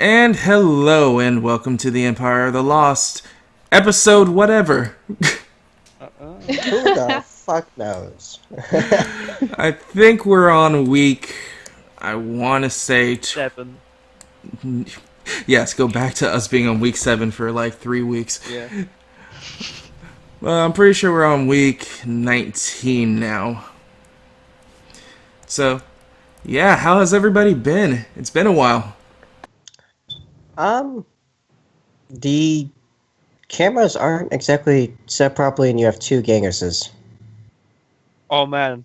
And hello, and welcome to the Empire of the Lost, episode whatever. Who the fuck knows? I think we're on week, I want to say... 7. Yes, go back to us being on week 7 for like 3 weeks. Yeah. I'm pretty sure we're on week 19 now. So, yeah, how has everybody been? It's been a while. The cameras aren't exactly set properly, and you have two Genghises. Oh man,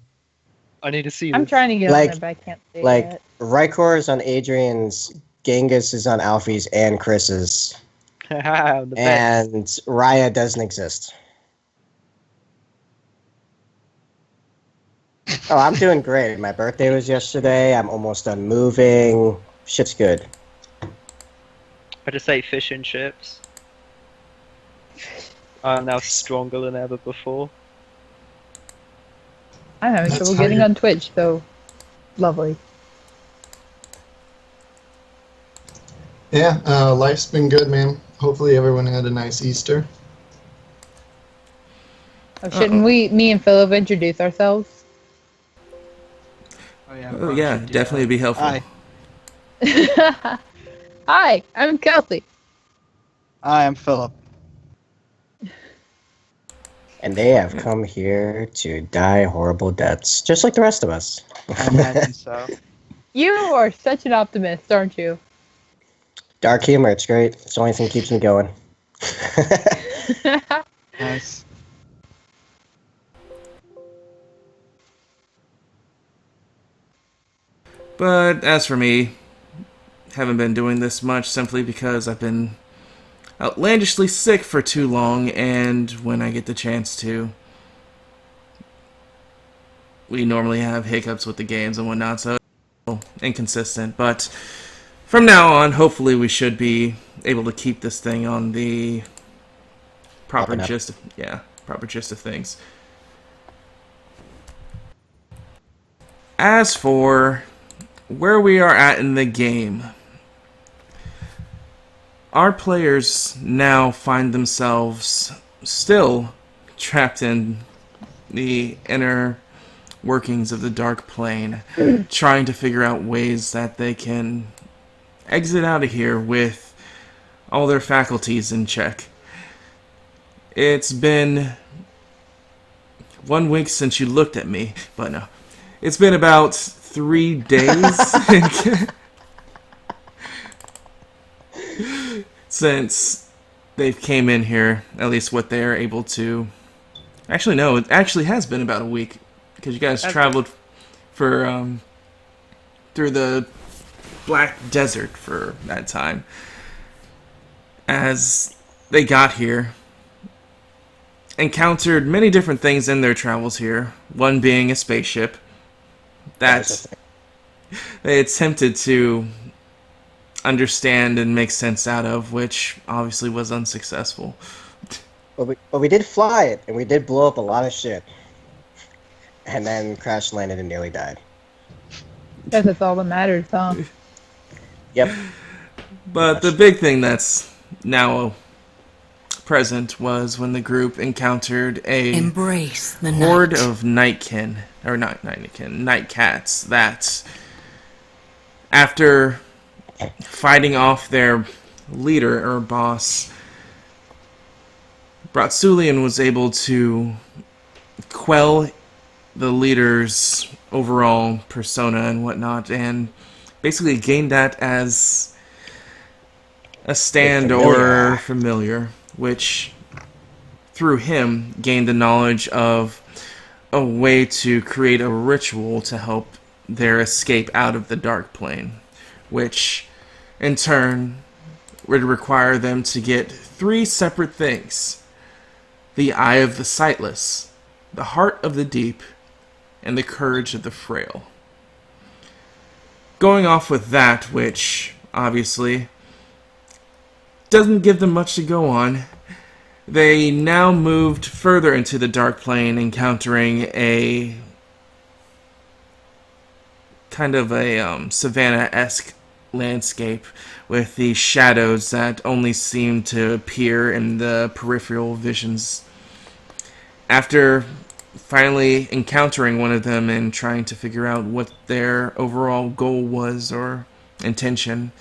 I need to see I'm this. trying to get on there, but I can't see it. Rikor is on Adrian's, Genghis is on Alfie's and Chris's, The best. and Ryah doesn't exist. Oh, I'm doing great. My birthday was yesterday. I'm almost done moving. Shit's good. I just ate fish and chips. I'm now stronger than ever before. I'm having That's trouble how getting you- on Twitch, so lovely. Yeah, life's been good, man. Hopefully everyone had a nice Easter. Oh, shouldn't me and Philip introduce ourselves? Oh yeah, definitely be helpful. Hi. Hi, I'm Kelsey. Hi, I'm Philip. And they have come here to die horrible deaths, just like the rest of us. I imagine so. You are such an optimist, aren't you? Dark humor, it's great. It's the only thing that keeps me going. Nice. But as for me, haven't been doing this much simply because I've been outlandishly sick for too long, and when I get the chance to, we normally have hiccups with the games and whatnot, so it's inconsistent. But from now on, hopefully we should be able to keep this thing on the proper gist of things. As for where we are at in the game, our players now find themselves still trapped in the inner workings of the Dark Plane, trying to figure out ways that they can exit out of here with all their faculties in check. It's been 1 week since you looked at me, but no. It's been about 3 days since they've came in here, at least what they're able to... Actually, no, it actually has been about a week, because you guys traveled for, through the Black Desert for that time. As they got here, encountered many different things in their travels here, one being a spaceship that they attempted to understand and make sense out of, which obviously was unsuccessful. But we did fly it, and we did blow up a lot of shit. And then crash landed and nearly died. That's all that matters, huh? Yep. But the big thing that's now present was when the group encountered a Embrace the horde night. of night cats that, after fighting off their leader or boss, Bratsulian was able to quell the leader's overall persona and whatnot, and basically gained that as a stand or familiar, which through him gained the knowledge of a way to create a ritual to help their escape out of the Dark Plane, which in turn would require them to get 3 separate things: the eye of the sightless, the heart of the deep, and the courage of the frail. Going off with that, which obviously doesn't give them much to go on, they now moved further into the Dark Plane, encountering a kind of a Savannah-esque landscape with the shadows that only seemed to appear in the peripheral visions. After finally encountering one of them and trying to figure out what their overall goal was or intention,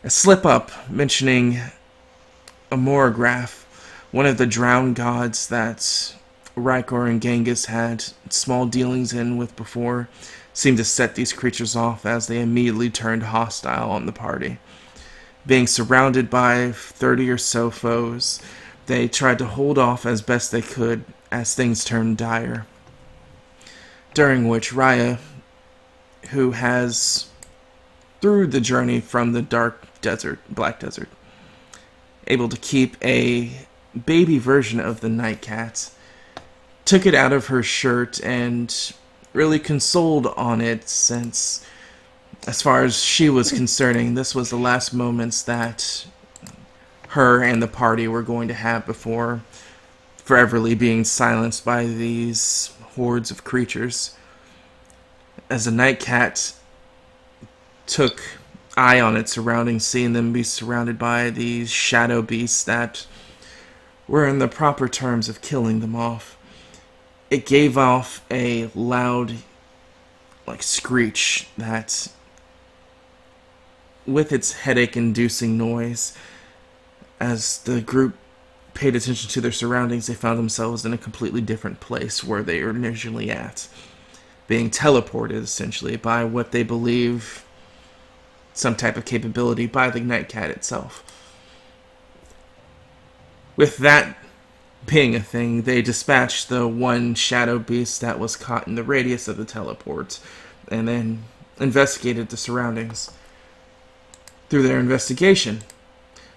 a slip-up mentioning a morograph, one of the drowned gods that Rikor and Genghis had small dealings in with before, seemed to set these creatures off as they immediately turned hostile on the party. Being surrounded by 30 or so foes, they tried to hold off as best they could as things turned dire. During which Ryah, who has, through the journey from the Black Desert, able to keep a baby version of the night cat, took it out of her shirt and really consoled on it, since, as far as she was concerning, this was the last moments that her and the party were going to have before foreverly being silenced by these hordes of creatures. As the night cat took eye on its surroundings, seeing them be surrounded by these shadow beasts that were in the proper terms of killing them off, it gave off a loud, screech that, with its headache-inducing noise, as the group paid attention to their surroundings, they found themselves in a completely different place where they were initially at, being teleported, essentially, by what they believe some type of capability by the night cat itself. With that being a thing, they dispatched the one shadow beast that was caught in the radius of the teleport, and then investigated the surroundings. Through their investigation,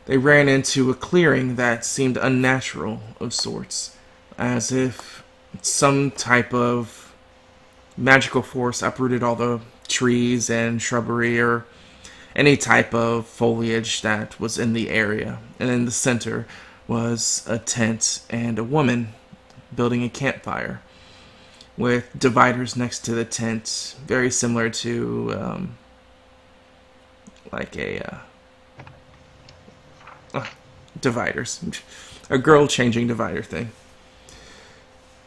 they ran into a clearing that seemed unnatural of sorts, as if some type of magical force uprooted all the trees and shrubbery or any type of foliage that was in the area. And in the center was a tent and a woman building a campfire with dividers next to the tent, very similar to dividers. A girl changing divider thing.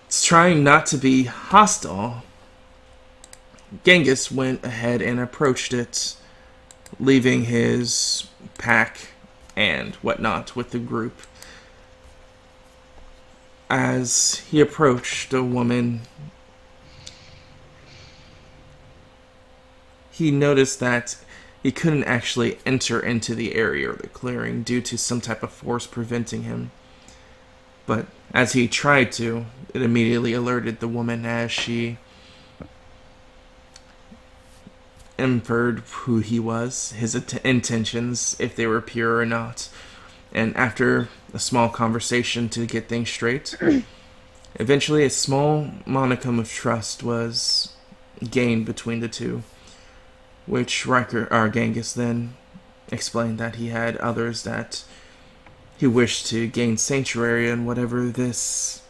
It's trying not to be hostile. Genghis went ahead and approached it, leaving his pack and whatnot with the group. As he approached the woman, he noticed that he couldn't actually enter into the area or the clearing due to some type of force preventing him. But as he tried to, it immediately alerted the woman as she inferred who he was, his intentions, if they were pure or not. And after a small conversation to get things straight, eventually a small modicum of trust was gained between the two, which Genghis then explained that he had others that he wished to gain sanctuary in whatever this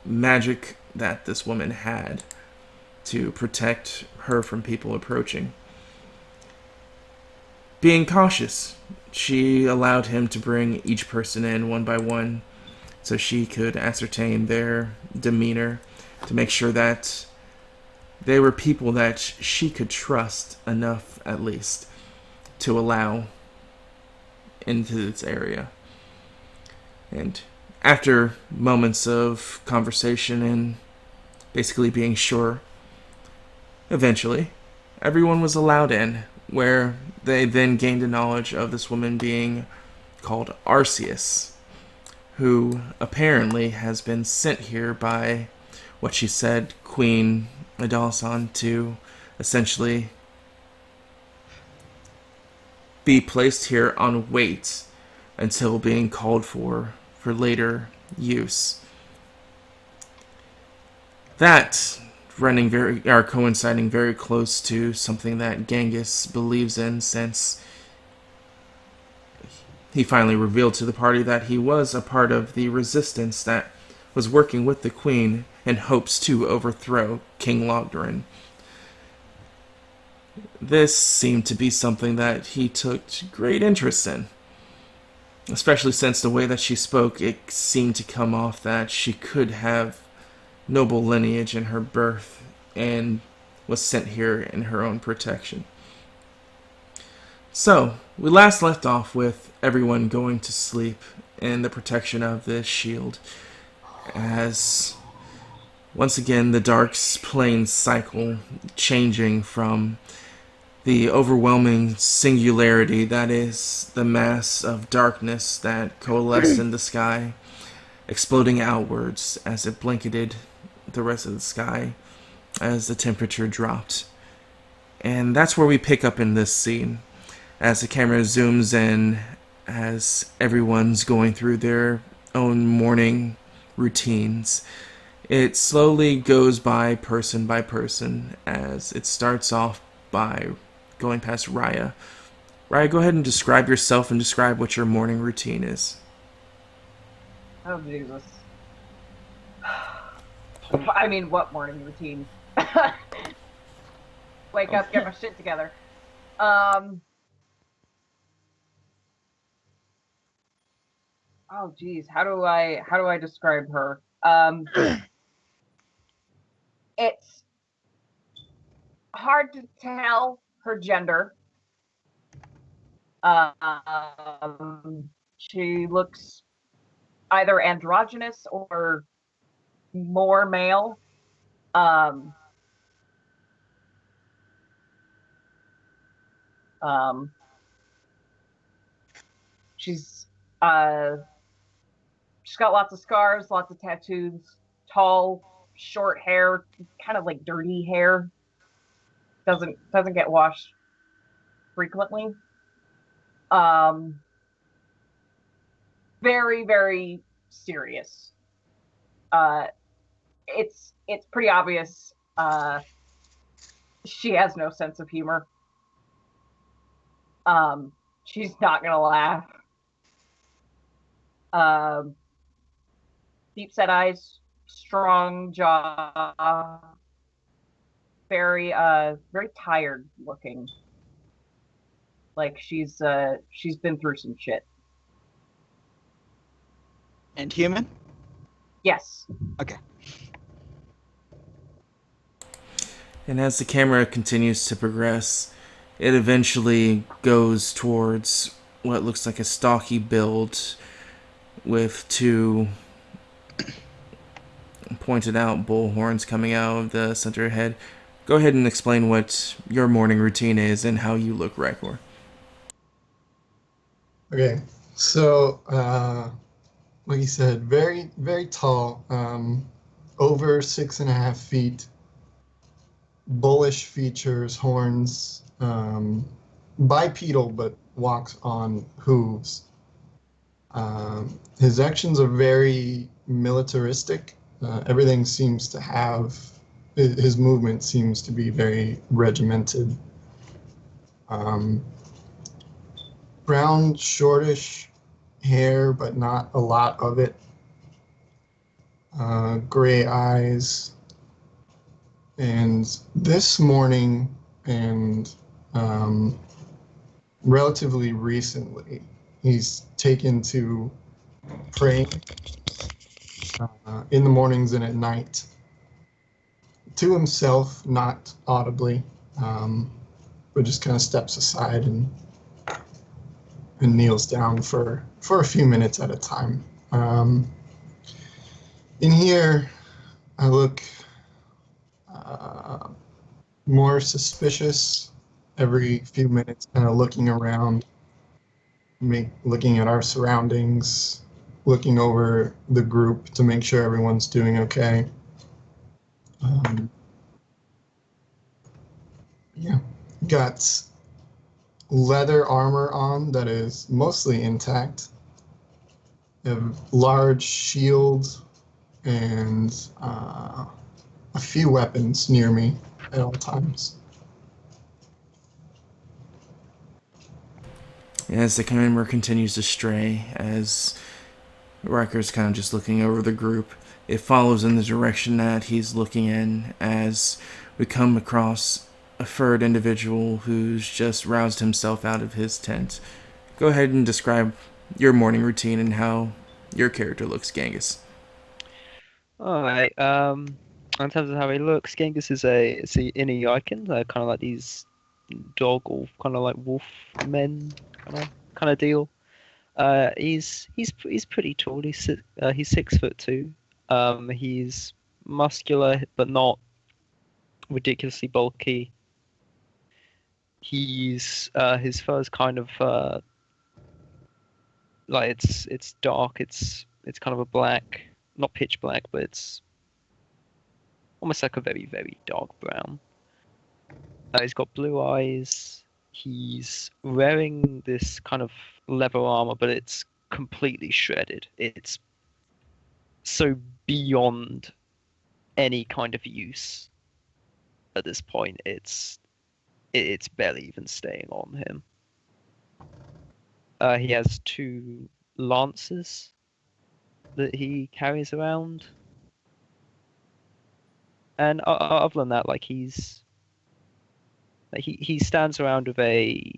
magic that this woman had to protect her from people approaching. Being cautious, she allowed him to bring each person in one by one so she could ascertain their demeanor to make sure that they were people that she could trust enough, at least, to allow into this area. And after moments of conversation and basically being sure, eventually, everyone was allowed in, where they then gained a knowledge of this woman being called Arceus, who apparently has been sent here by what she said, Queen Adalasan, to essentially be placed here on wait until being called for later use. That coinciding very close to something that Genghis believes in, since he finally revealed to the party that he was a part of the resistance that was working with the Queen in hopes to overthrow King Logdoran. This seemed to be something that he took great interest in. Especially since the way that she spoke, it seemed to come off that she could have noble lineage in her birth and was sent here in her own protection. So, we last left off with everyone going to sleep in the protection of this shield, as once again the Dark's plane cycle changing from the overwhelming singularity that is the mass of darkness that coalesced in the sky, exploding outwards as it blanketed the rest of the sky as the temperature dropped. And that's where we pick up in this scene, as the camera zooms in as everyone's going through their own morning routines. It slowly goes by person, as it starts off by going past Ryah. Ryah, go ahead and describe yourself and describe what your morning routine is. Oh, Jesus. I mean, what morning routine? Wake up, get my shit together. Oh, geez, how do I describe her? It's hard to tell her gender. She looks either androgynous or more male. She's got lots of scars, lots of tattoos, tall, short hair, kind of like dirty hair. Doesn't get washed frequently. Very, very serious. It's pretty obvious. She has no sense of humor. She's not gonna laugh. Deep set eyes, strong jaw, very tired looking. Like she's been through some shit. And human? Yes. Okay. And as the camera continues to progress, it eventually goes towards what looks like a stocky build with two pointed out bull horns coming out of the center head. Go ahead and explain what your morning routine is and how you look, Rikor. Okay, so like you said, very, very tall, over 6.5 feet, bullish features, horns, bipedal but walks on hooves. His actions are very militaristic. Everything seems to have, his movement seems to be very regimented. Brown, shortish hair, but not a lot of it. Gray eyes. And this morning, and relatively recently, he's taken to praying in the mornings and at night to himself, not audibly, but just kind of steps aside and kneels down for a few minutes at a time. In here, I look more suspicious every few minutes, kind of looking around, looking at our surroundings, looking over the group to make sure everyone's doing okay. Yeah, got leather armor on that is mostly intact. A large shield and a few weapons near me at all times. As the camera continues to stray, as Riker's kind of just looking over the group, it follows in the direction that he's looking in as we come across a furred individual who's just roused himself out of his tent. Go ahead and describe your morning routine and how your character looks, Genghis. Alright, in terms of how he looks, Genghis is a inner Yaikin, kind of like these dog or kind of like wolf men kind of deal. He's pretty tall. He's 6'2". He's muscular but not ridiculously bulky. His fur is kind of like it's dark. It's kind of a black, not pitch black, but it's almost like a very, very dark brown. He's got blue eyes. He's wearing this kind of leather armor, but it's completely shredded. It's so beyond any kind of use at this point. It's barely even staying on him. He has 2 lances that he carries around, and other than that, like he stands around with a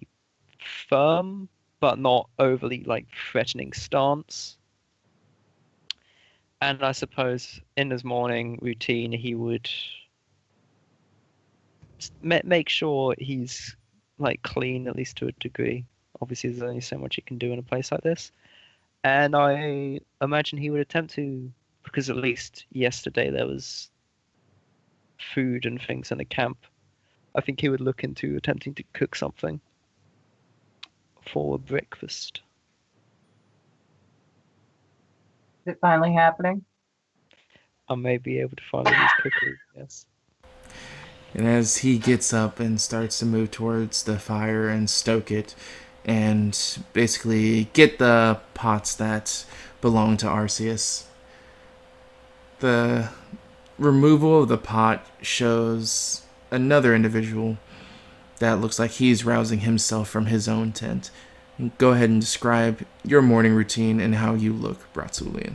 firm but not overly like threatening stance. And I suppose in his morning routine, he would make sure he's like clean, at least to a degree. Obviously, there's only so much you can do in a place like this. And I imagine he would attempt to, because at least yesterday there was food and things in the camp. I think he would look into attempting to cook something for breakfast. Is it finally happening? I may be able to find these cookies, yes. And as he gets up and starts to move towards the fire and stoke it, and basically get the pots that belong to Arceus, the removal of the pot shows another individual that looks like he's rousing himself from his own tent. Go ahead and describe your morning routine and how you look, Bratzulian.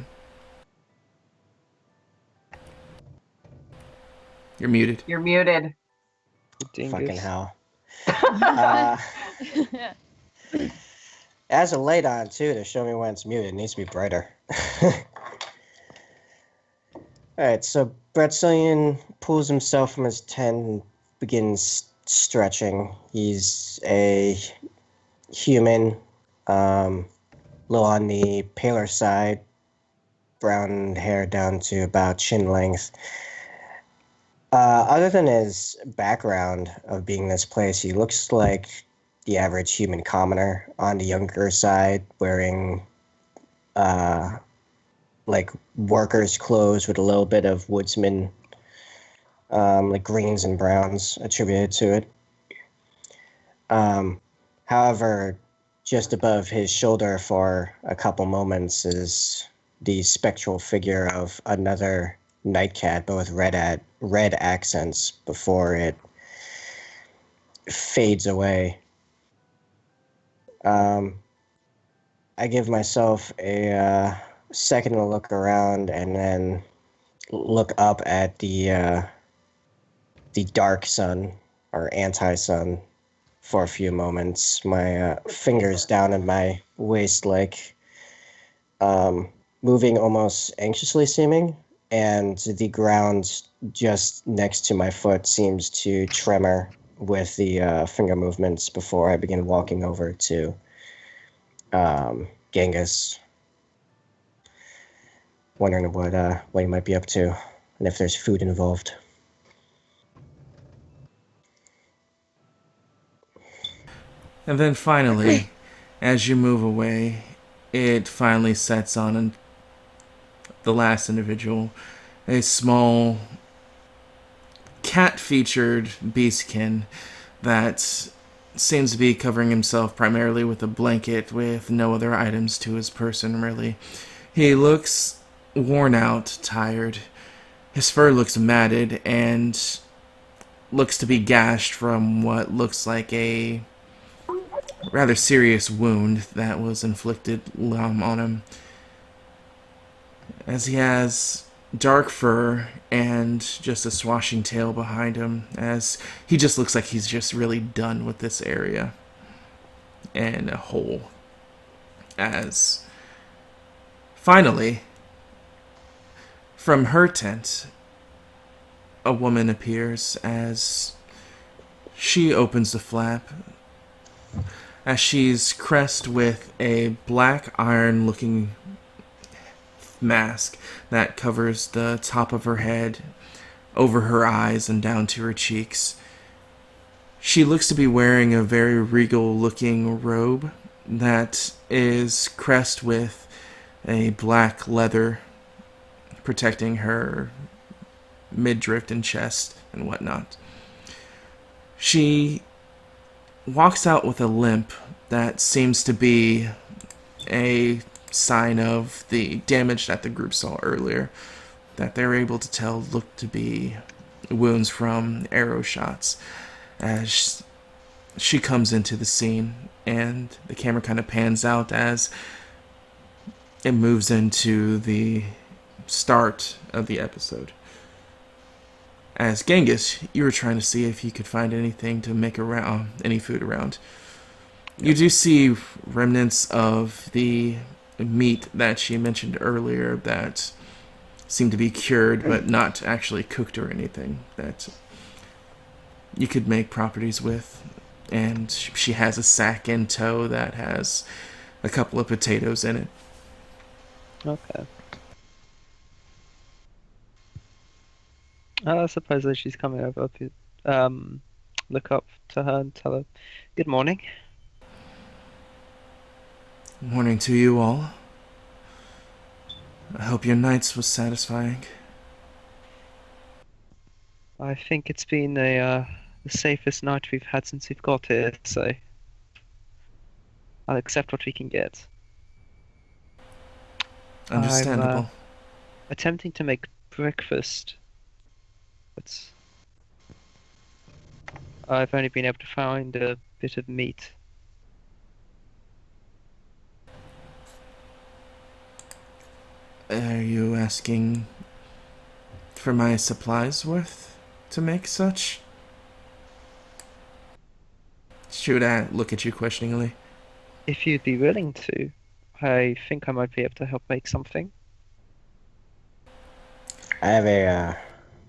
You're muted. You're muted. Fucking hell. It has a light on too to show me when it's muted. It needs to be brighter. Alright, so Bratzulian pulls himself from his tent and begins stretching. He's a human, little on the paler side, brown hair down to about chin length. Other than his background of being this place, he looks like the average human commoner on the younger side, wearing like workers' clothes with a little bit of woodsman, like greens and browns attributed to it. However, just above his shoulder for a couple moments is the spectral figure of another nightcat, but with red accents before it fades away. I give myself a second to look around and then look up at the dark sun or anti-sun for a few moments. My fingers down in my waist, like moving almost anxiously seeming, and the ground just next to my foot seems to tremor with the finger movements before I begin walking over to Genghis, wondering what he might be up to and if there's food involved. And then finally, as you move away, it finally sets on the last individual, a small cat-featured beastkin that seems to be covering himself primarily with a blanket with no other items to his person, really. He looks worn out, tired. His fur looks matted and looks to be gashed from what looks like a rather serious wound that was inflicted on him. As he has dark fur and just a swashing tail behind him, as he just looks like he's just really done with this area and a hole. As finally, from her tent, a woman appears as she opens the flap, as she's crest with a black iron looking mask that covers the top of her head, over her eyes and down to her cheeks. She looks to be wearing a very regal looking robe that is crest with a black leather protecting her midriff and chest and whatnot. She walks out with a limp that seems to be a sign of the damage that the group saw earlier, that they're able to tell looked to be wounds from arrow shots. As she comes into the scene, and the camera kind of pans out as it moves into the start of the episode. As Genghis, you were trying to see if you could find anything to make around, any food around. You do see remnants of the meat that she mentioned earlier that seem to be cured but not actually cooked or anything, that you could make properties with. And she has a sack in tow that has a couple of potatoes in it. Okay. I suppose that she's coming over to look up to her and tell her, "Good morning." Morning to you all. I hope your nights was satisfying. I think it's been the safest night we've had since we've got here, so I'll accept what we can get. Understandable. I'm attempting to make breakfast, but I've only been able to find a bit of meat. Are you asking for my supplies worth to make such? She would look at you questioningly. If you'd be willing to, I think I might be able to help make something. I have a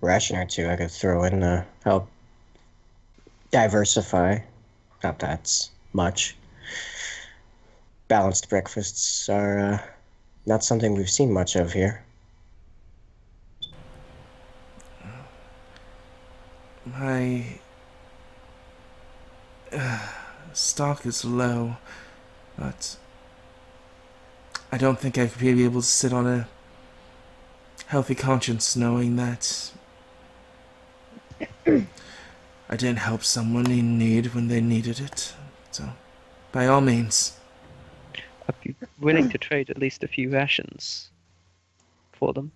ration or two I could throw in to help diversify. Not that's much. Balanced breakfasts are not something we've seen much of here. My stock is low, but I don't think I could be able to sit on a healthy conscience knowing that I didn't help someone in need when they needed it. So, by all means. I'd be willing to trade at least a few rations for them.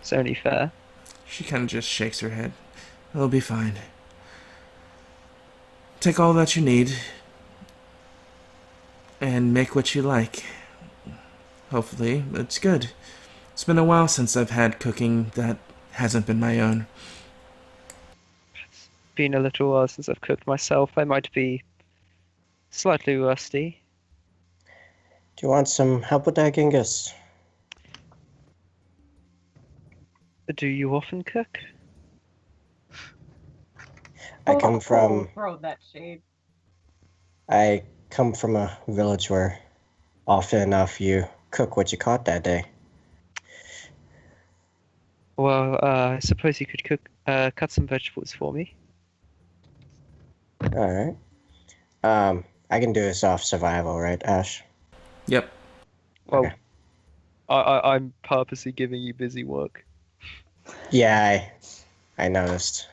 It's only fair. She kind of just shakes her head. It'll be fine. Take all that you need and make what you like. Hopefully, it's good. It's been a while since I've had cooking that hasn't been my own. It's been a little while since I've cooked myself. I might be slightly rusty. Do you want some help with that, Genghis? Do you often cook? I come from throw that shade. I come from a village where often enough you cook what you caught that day. Well, I suppose you could cut some vegetables for me. All right. I can do this off survival, right, Ash? Yep. Well, Okay. I'm purposely giving you busy work. Yeah, I noticed.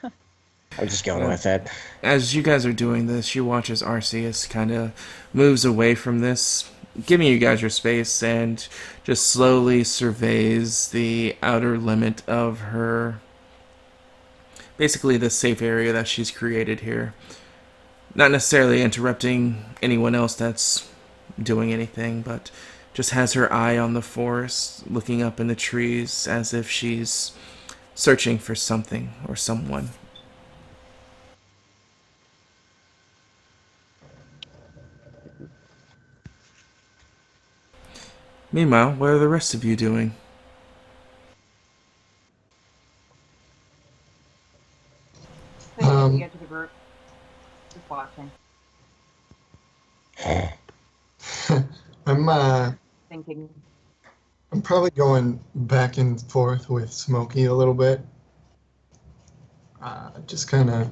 I'm just going with it. As you guys are doing this, you watch as Arceus kind of moves away from this, giving you guys your space, and just slowly surveys the outer limit of her, basically the safe area that she's created here. Not necessarily interrupting anyone else that's doing anything, but just has her eye on the forest, looking up in the trees as if she's searching for something or someone. Meanwhile, what are the rest of you doing? Thinking at the edge of the group. Just watching. Thinking. I'm probably going back and forth with Smokey a little bit. Just kind of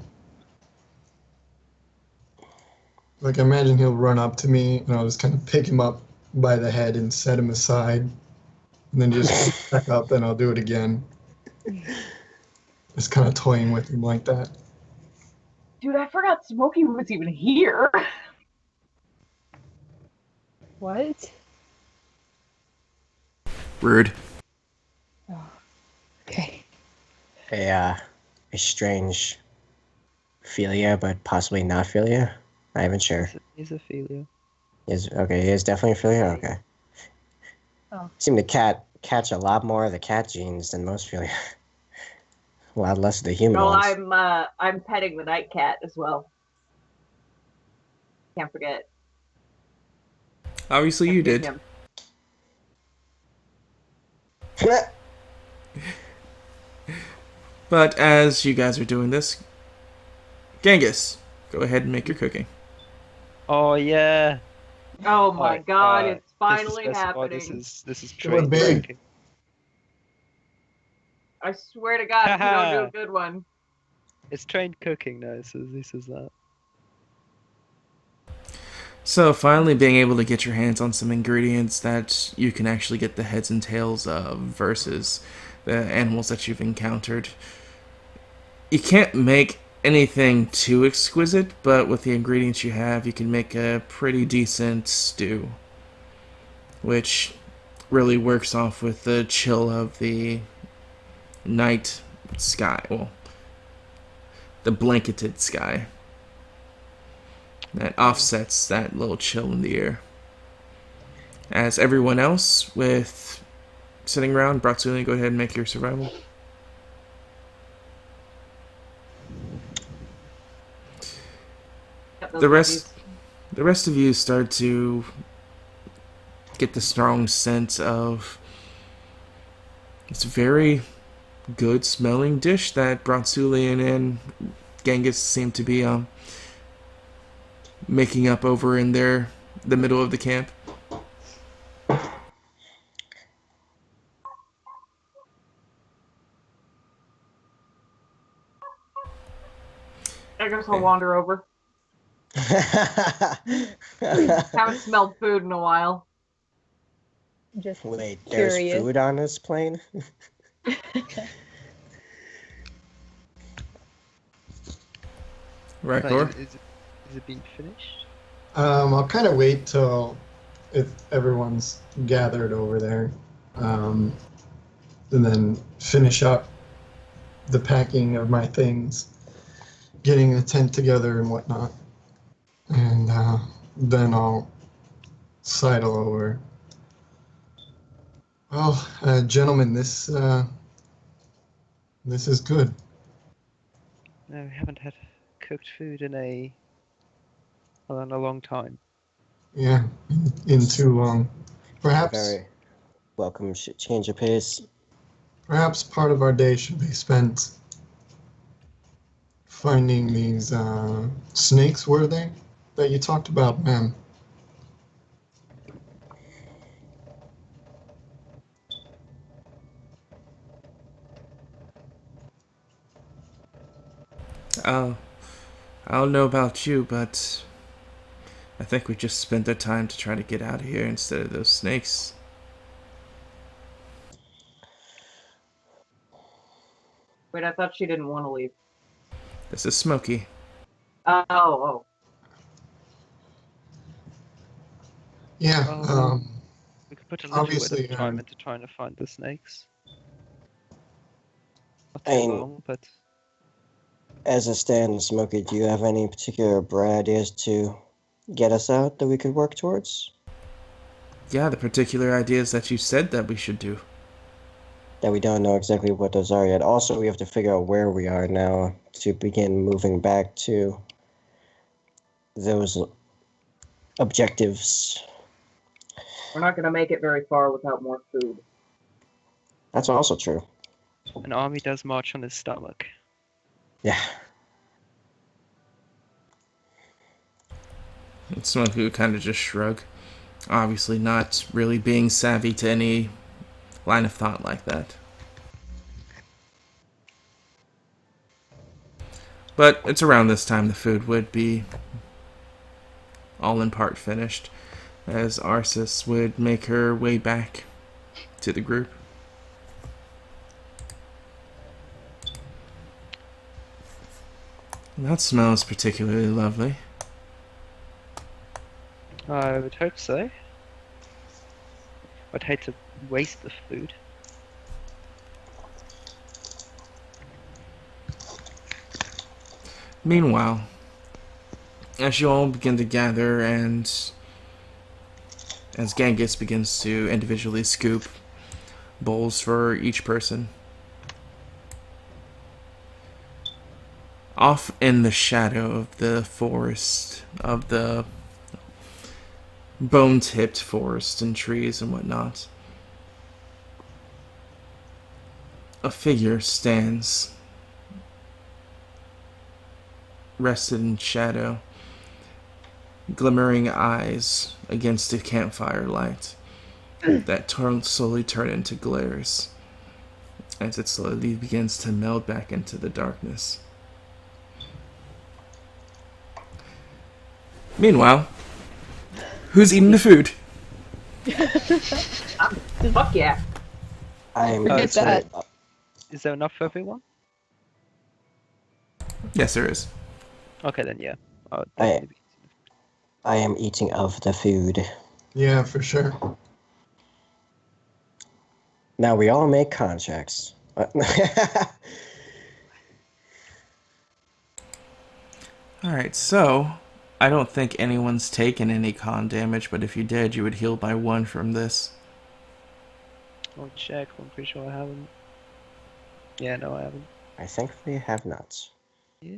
like, I imagine he'll run up to me and I'll just kind of pick him up by the head and set him aside, and then just back up and I'll do it again. Just kind of toying with him like that. Dude, I forgot Smokey was even here. What? Rude. Oh, okay. A strange philia, but possibly not philia. Not even sure. He's a philia. He is definitely a philia? Okay. Oh. Seem to catch a lot more of the cat genes than most philia. A lot less of the human No, ones. I'm petting the night cat as well. Can't forget. Obviously you did. Him. But as you guys are doing this, Genghis, go ahead and make your cooking. Oh yeah. Oh my god, it's This is finally specified. happening. This is It would trained be. cooking. I swear to God, if you don't do a good one. It's trained cooking now, so this is that. So finally being able to get your hands on some ingredients that you can actually get the heads and tails of versus the animals that you've encountered. You can't make anything too exquisite, but with the ingredients you have, you can make a pretty decent stew, which really works off with the chill of the night sky. Well, the blanketed sky. That offsets that little chill in the air. As everyone else with sitting around, Bratsuli, go ahead and make your survival. The rest of you start to get the strong sense of it's a very good smelling dish that Bronsulian and Genghis seem to be making up over in the middle of the camp. I guess I'll wander over. Haven't smelled food in a while. Just Wait, there's curious. food on this plane? Rikor? Is it being finished? I'll kind of wait till if everyone's gathered over there, and then finish up the packing of my things, getting the tent together and whatnot, and then I'll sidle over. Well, gentlemen, this is good. No, we haven't had cooked food in a long time. Yeah, in too long. Perhaps Very welcome change of pace. Perhaps part of our day should be spent finding these snakes, were they, that you talked about, ma'am? I don't know about you, but I think we just spent our time to try to get out of here instead of those snakes. Wait, I thought she didn't want to leave. This is Smokey. Oh. Yeah, We could put a little bit obviously, of time into trying to find the snakes. Not I too mean- long, but As it stands, Smokey, do you have any particular bright ideas to get us out that we could work towards? yeah, the particular ideas that you said that we should do. That we don't know exactly what those are yet. Also, we have to figure out where we are now to begin moving back to those objectives. We're not going to make it very far without more food. That's also true. An army does march on his stomach. Yeah. And Smoke would kind of just shrug. Obviously not really being savvy to any line of thought like that. But it's around this time the food would be all in part finished, as Arsis would make her way back to the group. That smells particularly lovely. I would hope so. I'd hate to waste the food. Meanwhile, as you all begin to gather and as Genghis begins to individually scoop bowls for each person, off in the shadow of the forest, of the bone-tipped forest and trees and whatnot, a figure stands, rested in shadow, glimmering eyes against the campfire light that slowly turn into glares as it slowly begins to meld back into the darkness. Meanwhile, who's eating the food? Fuck yeah. I'm Forget that. Is there enough for everyone? Yes, there is. Okay, then yeah. Oh, I am eating of the food. Yeah, for sure. Now we all make contracts. Alright, so I don't think anyone's taken any con damage, but if you did, you would heal by 1 from this. I'll check. I'm pretty sure I haven't. Yeah, no, I haven't. I thankfully have not. Yeah.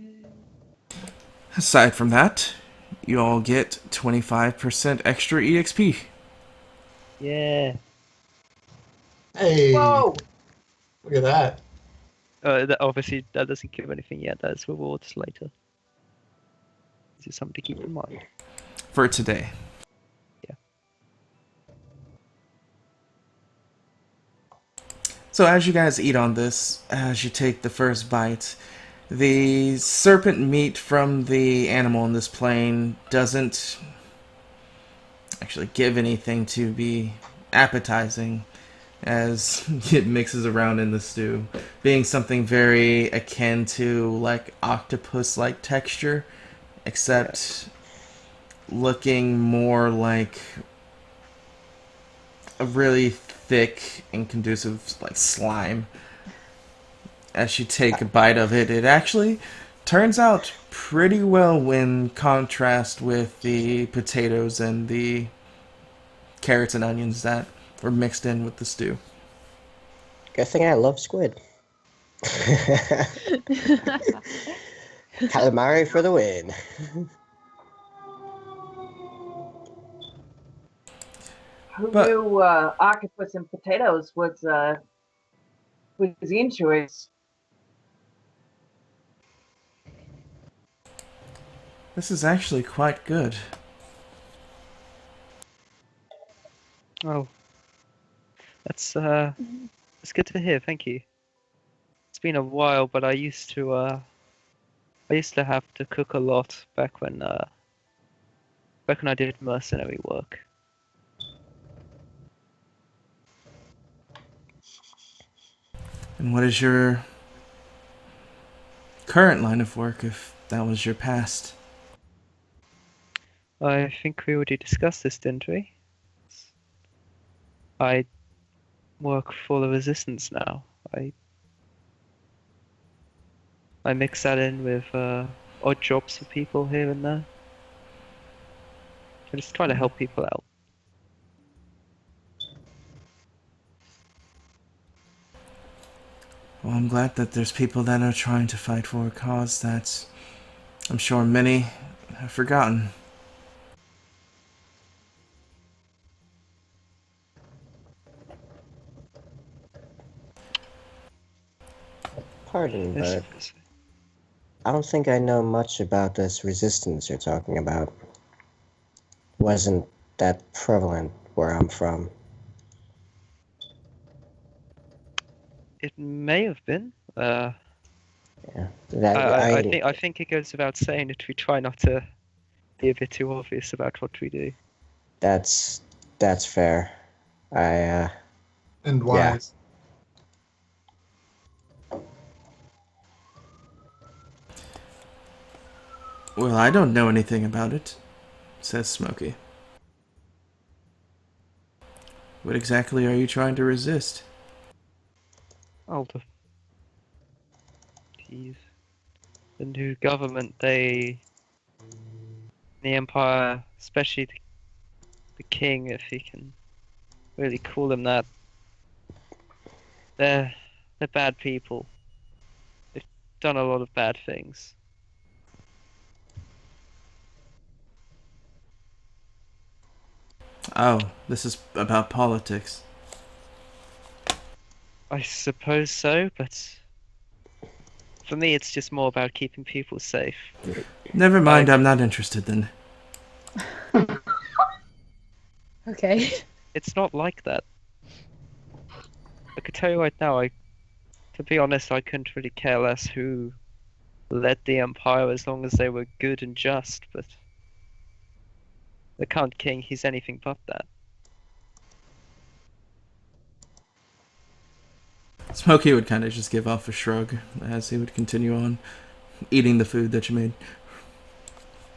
Aside from that, you all get 25% extra EXP. Yeah. Hey, Whoa! look at that. Obviously, that doesn't give anything yet. That's rewards later. This is something to keep in mind. For today. Yeah. So as you guys eat on this, as you take the first bite, the serpent meat from the animal in this plane doesn't actually give anything to be appetizing as it mixes around in the stew, being something very akin to like octopus-like texture, except looking more like a really thick and conducive like slime. As you take a bite of it, it actually turns out pretty well when contrast with the potatoes and the carrots and onions that were mixed in with the stew. Good thing I love squid. Calamari for the win. Who But- knew octopus and potatoes was cuisine choice? This is actually quite good. Oh. That's good to hear, thank you. It's been a while, but I used to have to cook a lot back when I did mercenary work. And what is your current line of work, if that was your past? I think we already discussed this, didn't we? I work for the resistance now. I mix that in with odd jobs for people here and there. I just try to help people out. Well, I'm glad that there's people that are trying to fight for a cause that I'm sure many have forgotten. Pardon, I but suppose. I don't think I know much about this resistance you're talking about. Wasn't that prevalent where I'm from. It may have been. Yeah. That I think it goes without saying that we try not to be a bit too obvious about what we do. that's fair. I And Yeah. wise. Well, I don't know anything about it, says Smokey. What exactly are you trying to resist? Oh, the new government, the empire, especially the king, if he can really call them that. They're bad people. They've done a lot of bad things. Oh, this is about politics. I suppose so, but for me, it's just more about keeping people safe. Never mind, I'm not interested then. Okay. It's not like that. I could tell you right now, to be honest, I couldn't really care less who led the empire as long as they were good and just, but the current king, he's anything but that. Smokey would kind of just give off a shrug as he would continue on eating the food that you made.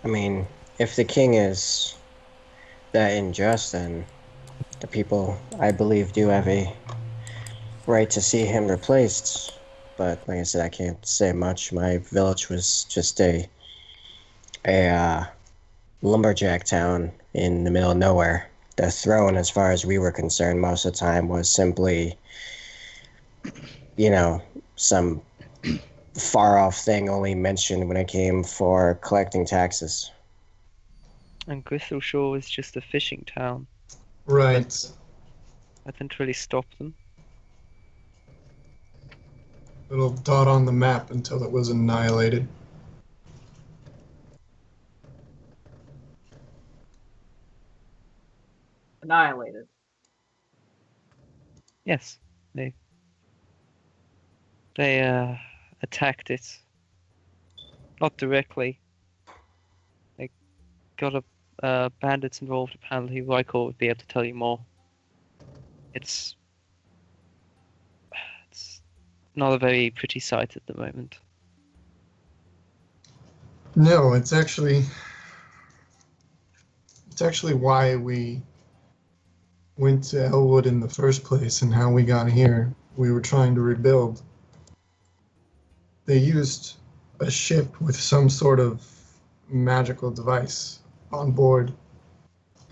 I mean, if the king is that unjust, then the people, I believe, do have a right to see him replaced. But like I said, I can't say much. My village was just a lumberjack town in the middle of nowhere. The throne, as far as we were concerned, most of the time was simply, some far off thing only mentioned when it came for collecting taxes. And Gristle Shore was just a fishing town. Right. That didn't really stop them. Little dot on the map until it was annihilated. Annihilated. Yes, they attacked it. Not directly. They got bandits involved. Apparently, Rikor would be able to tell you more. It's not a very pretty sight at the moment. No, it's actually why we went to Elwood in the first place and how we got here. We were trying to rebuild. They used a ship with some sort of magical device on board.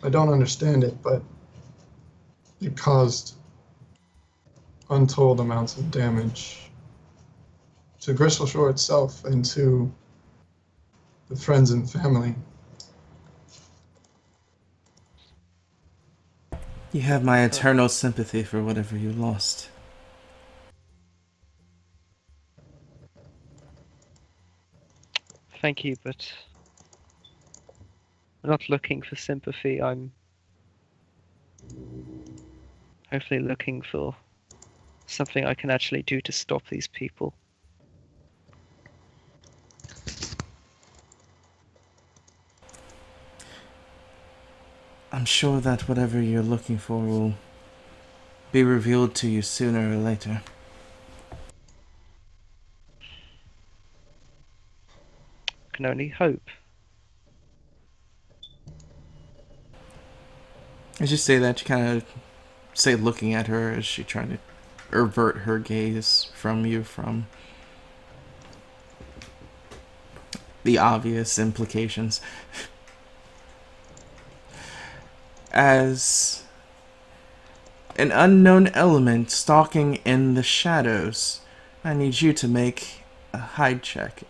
I don't understand it, but it caused untold amounts of damage to Gristle Shore itself and to the friends and family. You have my eternal sympathy for whatever you lost. Thank you, but I'm not looking for sympathy. I'm hopefully looking for something I can actually do to stop these people. I'm sure that whatever you're looking for will be revealed to you sooner or later. I can only hope. As you say that, you kind of say looking at her as she trying to avert her gaze from you from the obvious implications. As an unknown element stalking in the shadows I need you to make a hide check.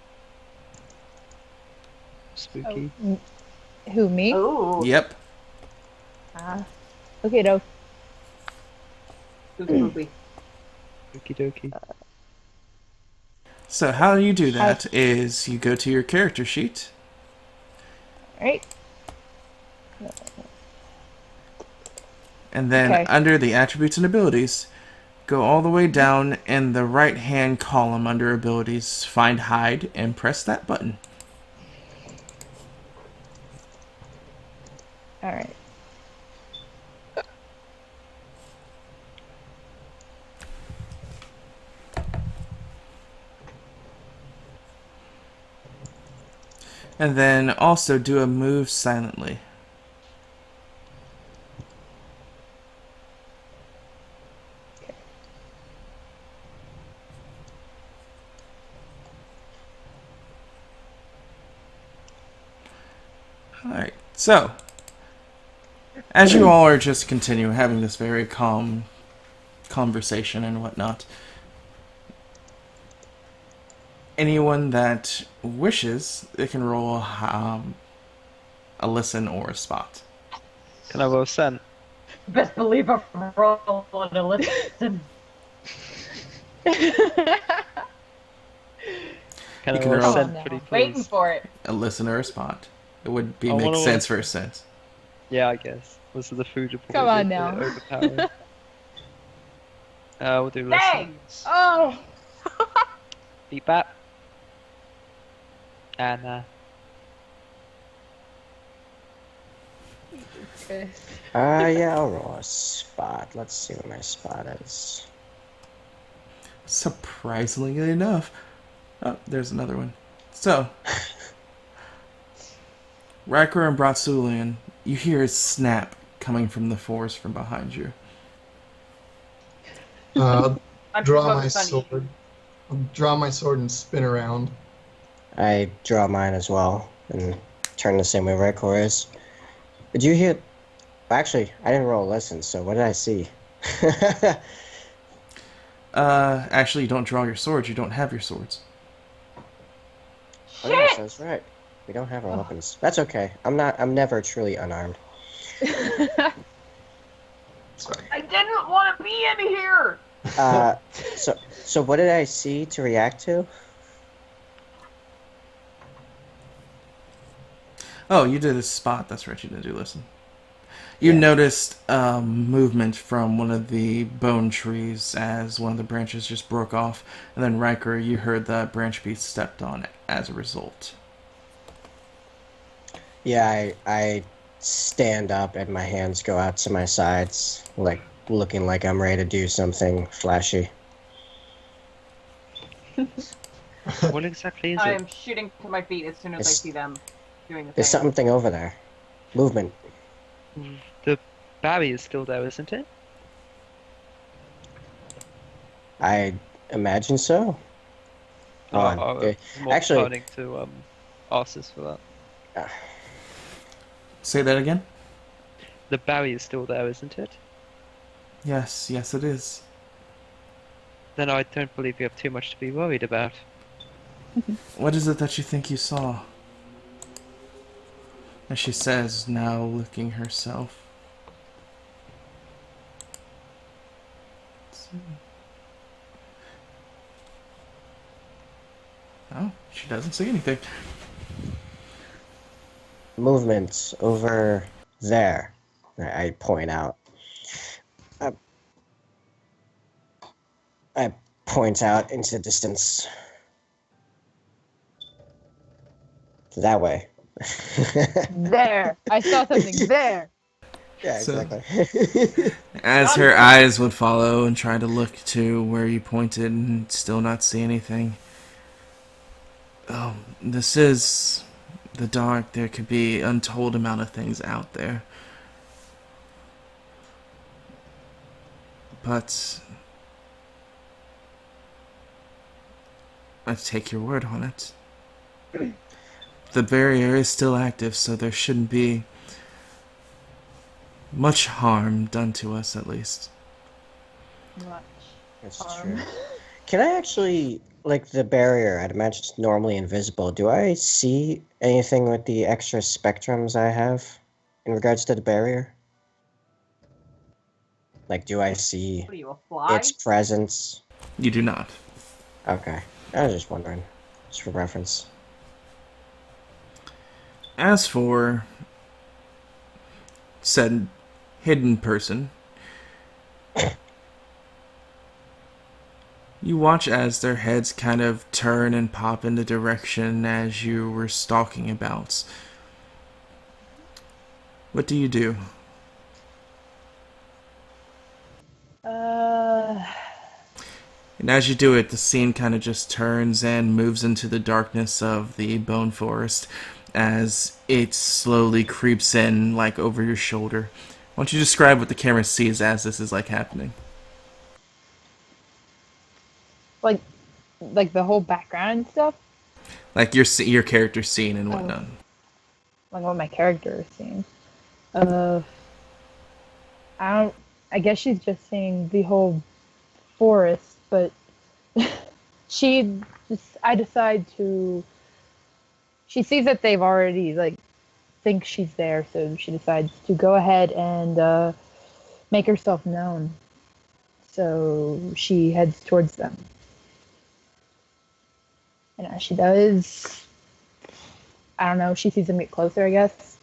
Spooky. Who, me? Oh. Yep. Okay, doke. Spooky. Okie dokie. So how you do that is you go to your character sheet. Alright. And then Okay. under the attributes and abilities, go all the way down in the right-hand column under abilities, find hide, and press that button. Alright. And then also do a move silently. Alright, so as you all are just continue having this very calm conversation and whatnot, anyone that wishes, they can roll a listen or a spot. Can I roll scent? Best believe I'm rolling a listen. Can You I can roll roll- scent, Oh, no. pretty Waiting please? for it. A listen or a spot. It would I make wanna sense for a sense. Yeah, I guess. This is the food report. Come on now. Overpowered. We'll do Dang! listens. Oh! Beat bat. And Yeah, I'll roll a spot. Let's see what my spot is. Surprisingly enough. Oh, there's another one. So, Rikor and Bratsulian, you hear a snap coming from the forest from behind you. I'm Draw my focused on you. sword. Draw my sword and spin around. I draw mine as well and turn the same way Rikor is. Did you hear? Actually, I didn't roll a listen, so what did I see? Actually, you don't draw your swords. You don't have your swords. Oh, yes, Shit! that's right. We don't have our weapons. That's okay. I'm never truly unarmed. Sorry. I didn't want to be in here! So what did I see to react to? Oh, you did a spot. That's right. You didn't do listen. You Yeah. noticed movement from one of the bone trees as one of the branches just broke off, and then Rikor, you heard that branch be stepped on as a result. Yeah, I stand up and my hands go out to my sides, like looking like I'm ready to do something flashy. what exactly is I it? am shooting to my feet as soon as I It's- see them doing the There's thing. something over there. Movement. The barrier is still there, isn't it? I imagine so. Hold on. Okay. I'm more Actually- planning to ask this for that. Say that again? The barrier is still there, isn't it? Yes, it is. Then I don't believe you have too much to be worried about. What is it that you think you saw? As she says, now licking herself. Let's see. Oh, she doesn't say anything. Movement over there. I point out. I point out into the distance. That way. There! I saw something there! Yeah, So- exactly. As her eyes would follow and try to look to where you pointed and still not see anything. Oh, this is the dark. There could be untold amount of things out there. But I take your word on it. The barrier is still active, so there shouldn't be much harm done to us, at least. Much. That's Harm. true. Can I actually, like the barrier, I'd imagine it's normally invisible. Do I see anything with the extra spectrums I have in regards to the barrier? Like, do I see What are you, a fly? its presence? You do not. Okay. I was just wondering. Just for reference. As for said hidden person, you watch as their heads kind of turn and pop in the direction as you were stalking about. What do you do? And as you do it, the scene kind of just turns and moves into the darkness of the bone forest as it slowly creeps in, like, over your shoulder. Why don't you describe what the camera sees as this is, like, happening? Like the whole background and stuff. Like, your character's scene and whatnot. Like what my character is seeing. I don't. I guess she's just seeing the whole forest, but I decide to. She sees that they've already think she's there, so she decides to go ahead and make herself known. So she heads towards them. And as she does, I don't know, she sees them get closer, I guess.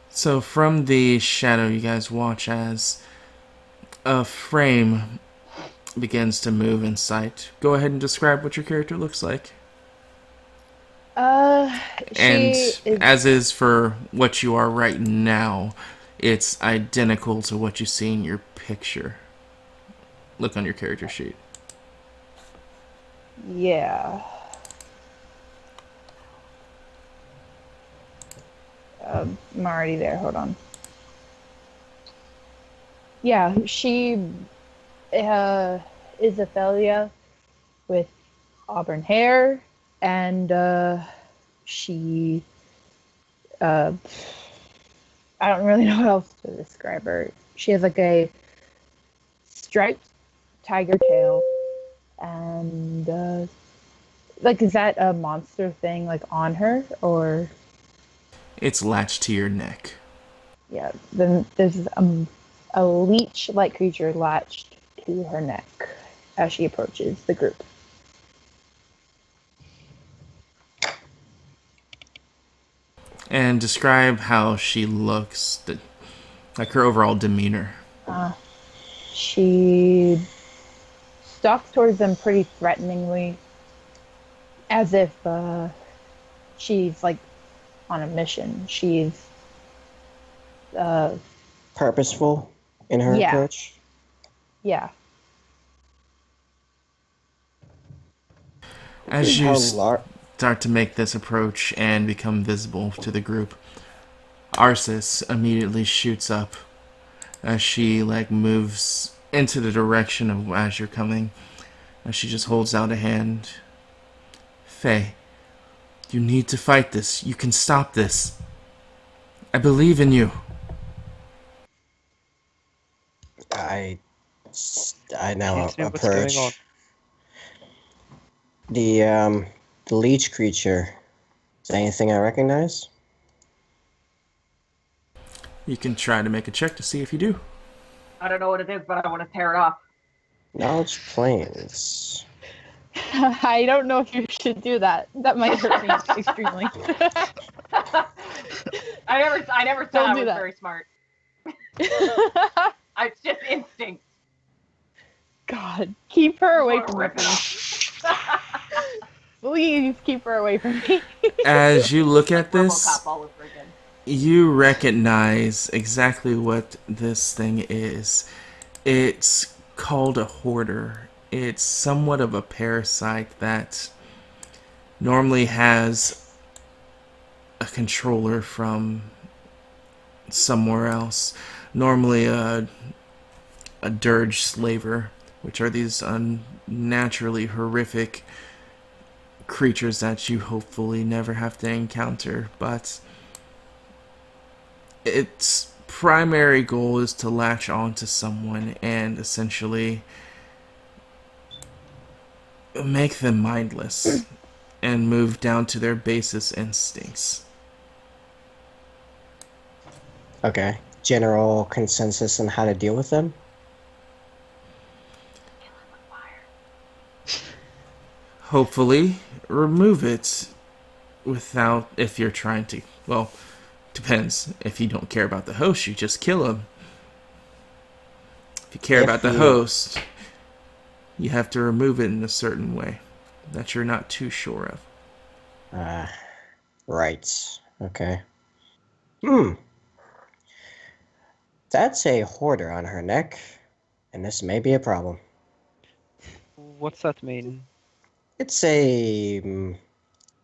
So from the shadow, you guys watch as a frame begins to move in sight. Go ahead and describe what your character looks like. And as is for what you are right now, it's identical to what you see in your picture. Look on your character sheet. Yeah. I'm already there. Hold on. Yeah, she is Ophelia with auburn hair, and she. I don't really know how else to describe her. She has like a striped tiger tail, and like, is that a monster thing like on her, or? It's latched to your neck. Yeah, then there's a leech-like creature latched to her neck as she approaches the group. And describe how she looks, like her overall demeanor. She stalks towards them pretty threateningly, as if she's like on a mission. She's Purposeful in her Yeah. approach? yeah. As you How start to make this approach and become visible to the group, Arsis immediately shoots up as she moves into the direction of as you're coming. As she just holds out a hand. Faye, you need to fight this. You can stop this. I believe in you. I now Can't see what's going on. approach the leech creature. Is there anything I recognize? You can try to make a check to see if you do. I don't know what it is, but I want to tear it off. Knowledge planes. I don't know if you should do that. That might hurt me extremely. I never said Don't I do was that. very smart. It's just instinct. God, keep her away You from wanna rip me. it off. Please keep her away from me. As you look at this, RoboCop all over again. you recognize exactly what this thing is. It's called a hoarder. It's somewhat of a parasite that normally has a controller from somewhere else. Normally a dirge slaver, which are these unnaturally horrific creatures that you hopefully never have to encounter, but its primary goal is to latch onto someone and essentially make them mindless and move down to their basest instincts. Okay. General consensus on how to deal with them? Hopefully, remove it without, if you're trying to, well, depends. If you don't care about the host, you just kill him. If you care about the host, you have to remove it in a certain way that you're not too sure of. Right. Okay. That's a hoarder on her neck, and this may be a problem. What's that mean? It's a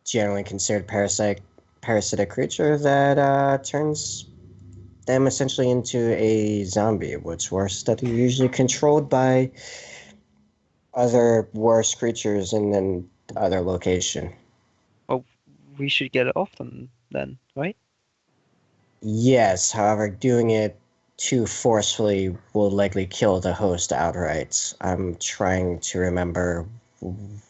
generally considered parasitic creature that turns them essentially into a zombie, which worse that are usually controlled by other worse creatures in an other location. Well, we should get it off them then, right? Yes, however, doing it too forcefully will likely kill the host outright. I'm trying to remember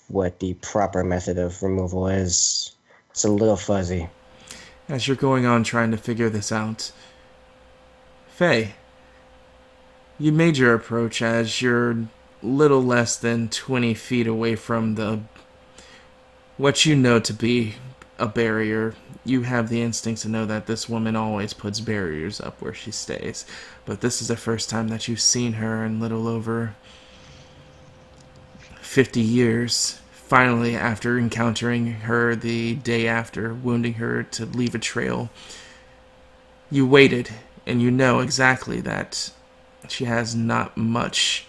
what the proper method of removal is. It's a little fuzzy. As you're going on trying to figure this out, Faye, you made your approach as you're little less than 20 feet away from what you know to be a barrier. You have the instincts to know that this woman always puts barriers up where she stays. But this is the first time that you've seen her in little over 50 years. Finally, after encountering her the day after, wounding her to leave a trail, you waited, and you know exactly that she has not much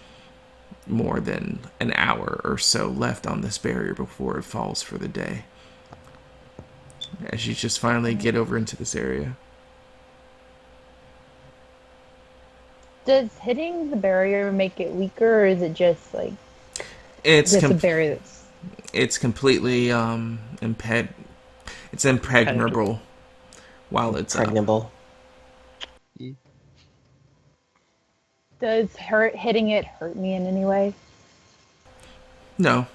more than an hour or so left on this barrier before it falls for the day. As you just finally get over into this area. Does hitting the barrier make it weaker, or is it just like It's just a barrier that's... it's completely it's impregnable while it's up. Impregnable. Does hitting it hurt me in any way? No.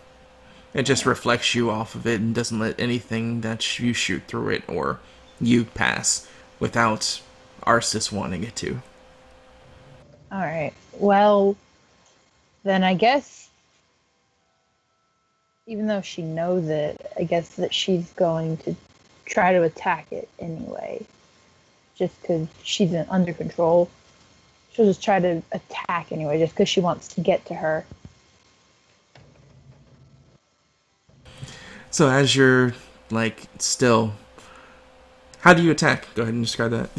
It just reflects you off of it and doesn't let anything that you shoot through it or you pass without Arsis wanting it to. Alright. Well, then I guess, even though she knows it, I guess that she's going to try to attack it anyway. Just because she's under control. She'll just try to attack anyway, just because she wants to get to her. So as you're, still... How do you attack? Go ahead and describe that.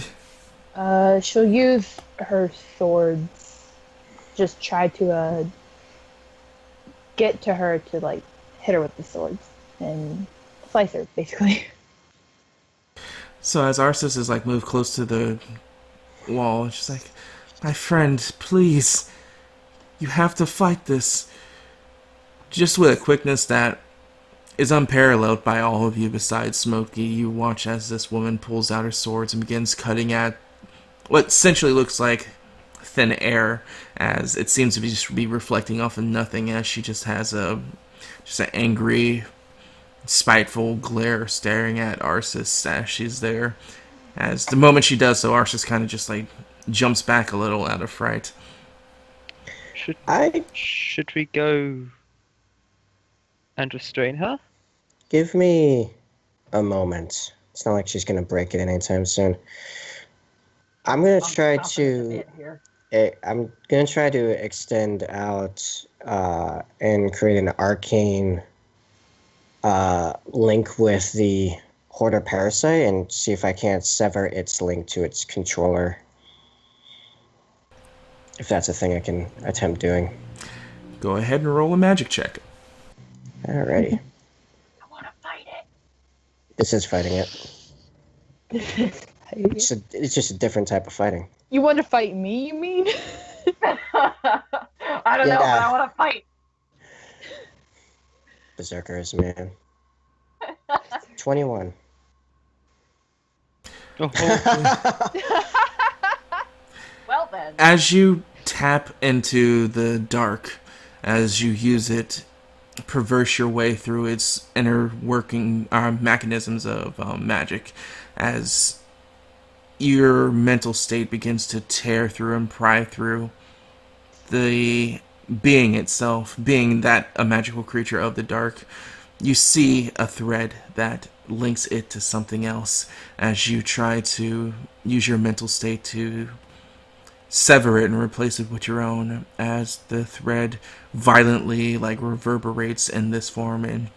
She'll use her swords. Just try to, get to her to, hit her with the swords. And slice her, basically. So as Arsis is, moved close to the wall, she's like, my friend, please. You have to fight this. Just with a quickness that is unparalleled by all of you besides Smokey. You watch as this woman pulls out her swords and begins cutting at what essentially looks like thin air, as it seems to just be reflecting off of nothing, as she just has an angry, spiteful glare staring at Arsis as she's there. As the moment she does so, Arsis kind of just jumps back a little out of fright. Should we go and restrain her? Give me a moment. It's not like she's going to break it anytime soon. I'm going to try to... I'm going to try to extend out and create an arcane link with the Hoarder Parasite and see if I can't sever its link to its controller. If that's a thing I can attempt doing. Go ahead and roll a magic check. Alrighty. I want to fight it. This is fighting it. It's just a different type of fighting. You want to fight me, you mean? I don't know, but I want to fight. Berserkers, man. 21. Oh, then. As you tap into the dark, as you use it, traverse your way through its inner working mechanisms of magic, as your mental state begins to tear through and pry through the being itself, being that a magical creature of the dark, you see a thread that links it to something else as you try to use your mental state to sever it and replace it with your own, as the thread violently reverberates in this form and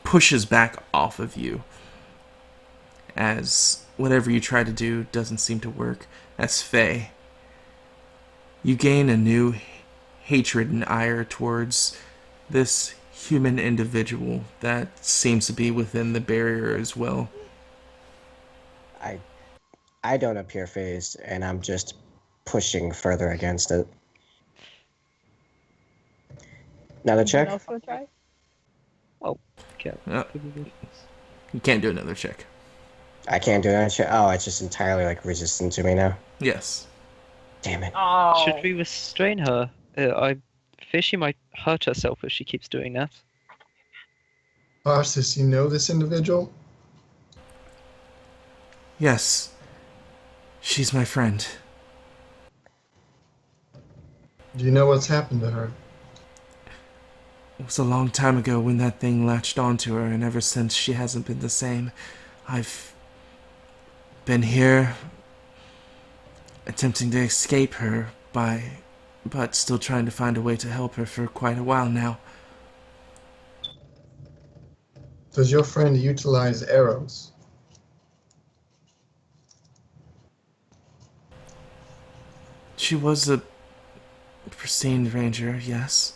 pushes back off of you, as whatever you try to do doesn't seem to work. As Faye, you gain a new hatred and ire towards this human individual that seems to be within the barrier as well. I don't appear phased, and I'm just pushing further against it. Another Anyone check? else want to try? Okay. You can't do another check. I can't do another check. Oh, it's just entirely resistant to me now. Yes. Damn it. Oh. Should we restrain her? I fear she might hurt herself if she keeps doing that. Arsis, you know this individual? Yes. She's my friend. Do you know what's happened to her? It was a long time ago when that thing latched onto her, and ever since she hasn't been the same. I've been here attempting to escape her but still trying to find a way to help her for quite a while now. Does your friend utilize arrows? She was a pristine ranger, yes.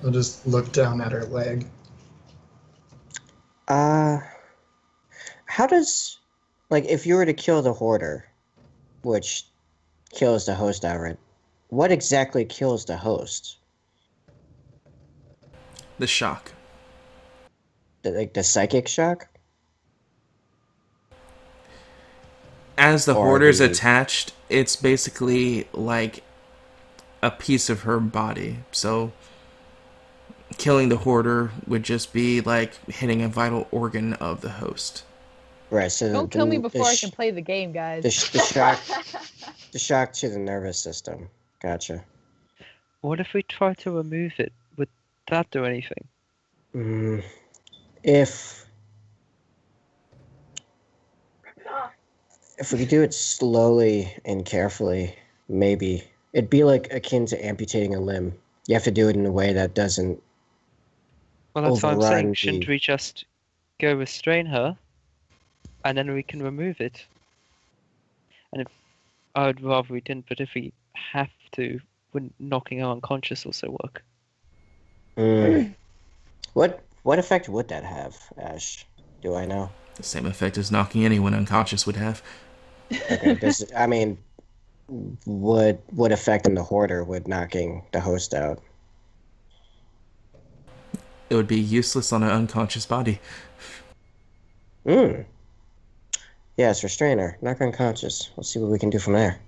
I'll just look down at her leg. How does, if you were to kill the hoarder, which kills the host outright, what exactly kills the host? The shock. The psychic shock? As the Or hoarder's the- attached, it's basically like a piece of her body. So killing the hoarder would just be like hitting a vital organ of the host. Right, so Don't kill me before I sh- can play the game, guys. the shock, the shock to the nervous system. Gotcha. What if we try to remove it? Would that do anything? If we could do it slowly and carefully, maybe. It'd be akin to amputating a limb. You have to do it in a way that doesn't Well, that's what I'm overrun saying. Shouldn't we just go restrain her, and then we can remove it? And if I would rather we didn't, but if we have to, wouldn't knocking her unconscious also work? What effect would that have, Ash? Do I know? The same effect as knocking anyone unconscious would have. Okay, what effect in the hoarder would knocking the host out? It would be useless on an unconscious body. Yes, restrain her. Knock her unconscious. We'll see what we can do from there.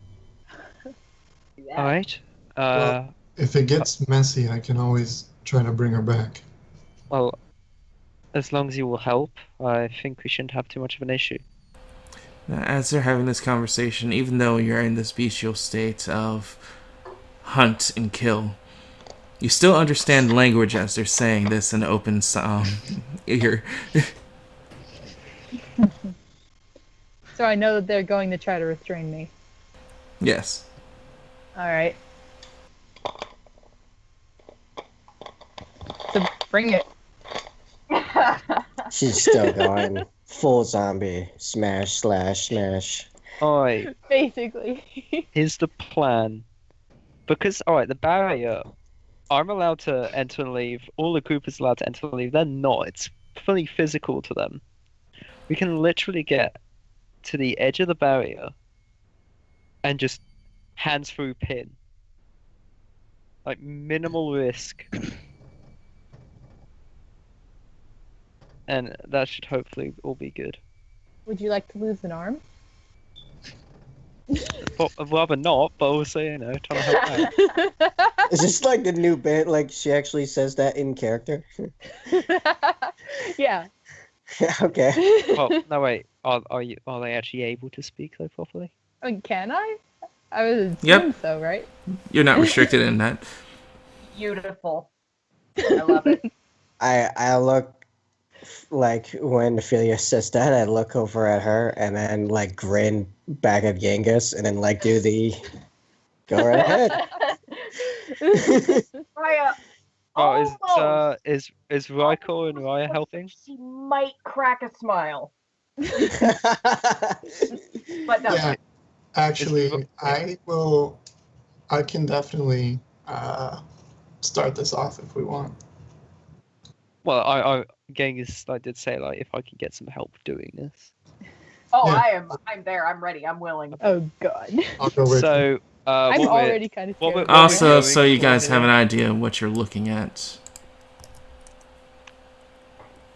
All right. Well- If it gets messy, I can always try to bring her back. Well, as long as you will help, I think we shouldn't have too much of an issue. As they're having this conversation, even though you're in this bestial state of hunt and kill, you still understand language as they're saying this in open ear. So I know that they're going to try to restrain me. Yes. Alright. So bring it. She's still going full zombie. Smash, slash, smash. Alright, Basically. here's the plan. Because, alright, the barrier, I'm allowed to enter and leave, all the group is allowed to enter and leave, they're not. It's fully physical to them. We can literally get to the edge of the barrier and just hands through pin. Like, minimal risk. And that should hopefully all be good. Would you like to lose an arm? I'd rather not, but also, trying to help out. Is this like the new bit? Like she actually says that in character? Yeah. Okay. Well, no, wait. Are they actually able to speak so properly? I mean, can I? I would assume Yep. so, right? You're not restricted in that. Beautiful. I love it. I look like when Ophelia says that, I look over at her and then like grin back at Genghis and then like do the go right ahead. Ryah, Oh, is Rikor and Ryah helping? She might crack a smile, but no. Yeah, actually, I can definitely start this off if we want. Well, Genghis did say if I could get some help doing this. Oh, Yeah. I'm there. I'm ready. I'm willing. Oh God. I'll go with you. So I'm what we're- already kind of what scared. we're- Also, going so you for guys here- have an idea of what you're looking at.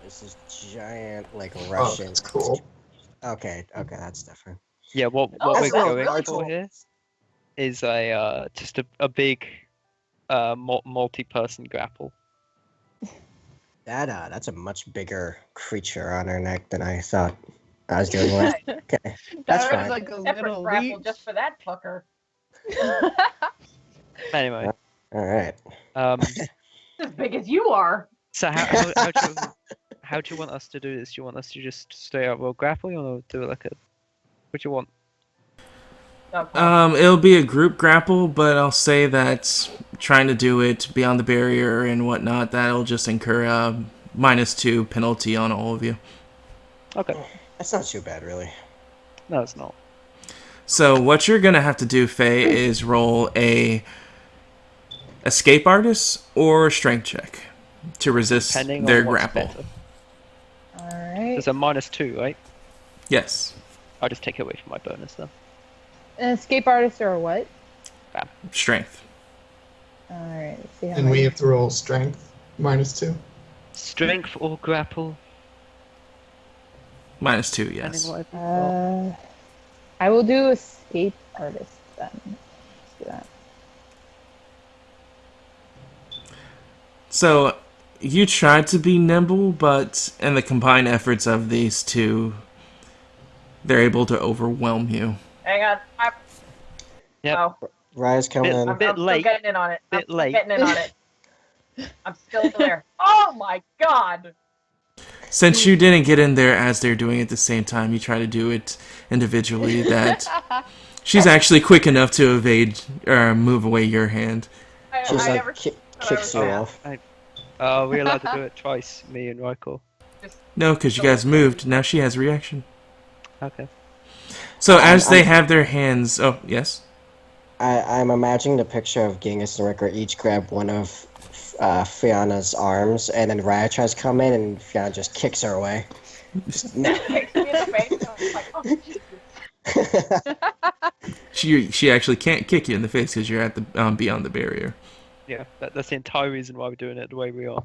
This is giant like Oh, Russian. that's cool. Okay, that's different. Yeah, what Oh, we're that's going really for cool. here is just a big multi-person grapple. That's a much bigger creature on her neck than I thought I was dealing with. Okay, that's That was fine. like a Separate little grapple leech. just for that fucker. Anyway, All right. As big as you are. so how do you want us to do this? Do you want us to just stay out roll grapple, or do it like a? What do you want? Okay. It'll be a group grapple, but I'll say that trying to do it beyond the barrier and whatnot, that'll just incur a -2 penalty on all of you. Okay. That's not too bad, really. No, it's not. So what you're gonna have to do, Faye, is roll a escape artist or strength check to resist Depending their on what's grapple. better. All right. There's a -2, right? Yes, I'll just take it away from my bonus then. An escape artist or what? strength. All right. Let's see how And many. we have to roll strength -2. Strength or grapple. -2, Depending yes. what I've got. I will do escape artist then. Let's do that. So you tried to be nimble, but in the combined efforts of these two, they're able to overwhelm you. Hang on. Yep. Oh, Ryah's coming in. A bit I'm still late. getting in on it. Bit I'm still late. getting in on it. I'm still there. Oh my god. Since you didn't get in there as they're doing it at the same time, you try to do it individually. That she's actually quick enough to evade or move away your hand. She's I like never kicks you off. We're allowed to do it twice, me and Rikor. No, because you guys moved. Now she has reaction. Okay. So as they have their hands, oh yes, I'm imagining the picture of Genghis and Rikor each grab one of Fiona's arms, and then Ryah tries to come in, and Fiona just kicks her away. Just, no. kicks me in the face. I was like, oh, Jesus. she actually can't kick you in the face because you're at the beyond the barrier. Yeah, that's the entire reason why we're doing it the way we are.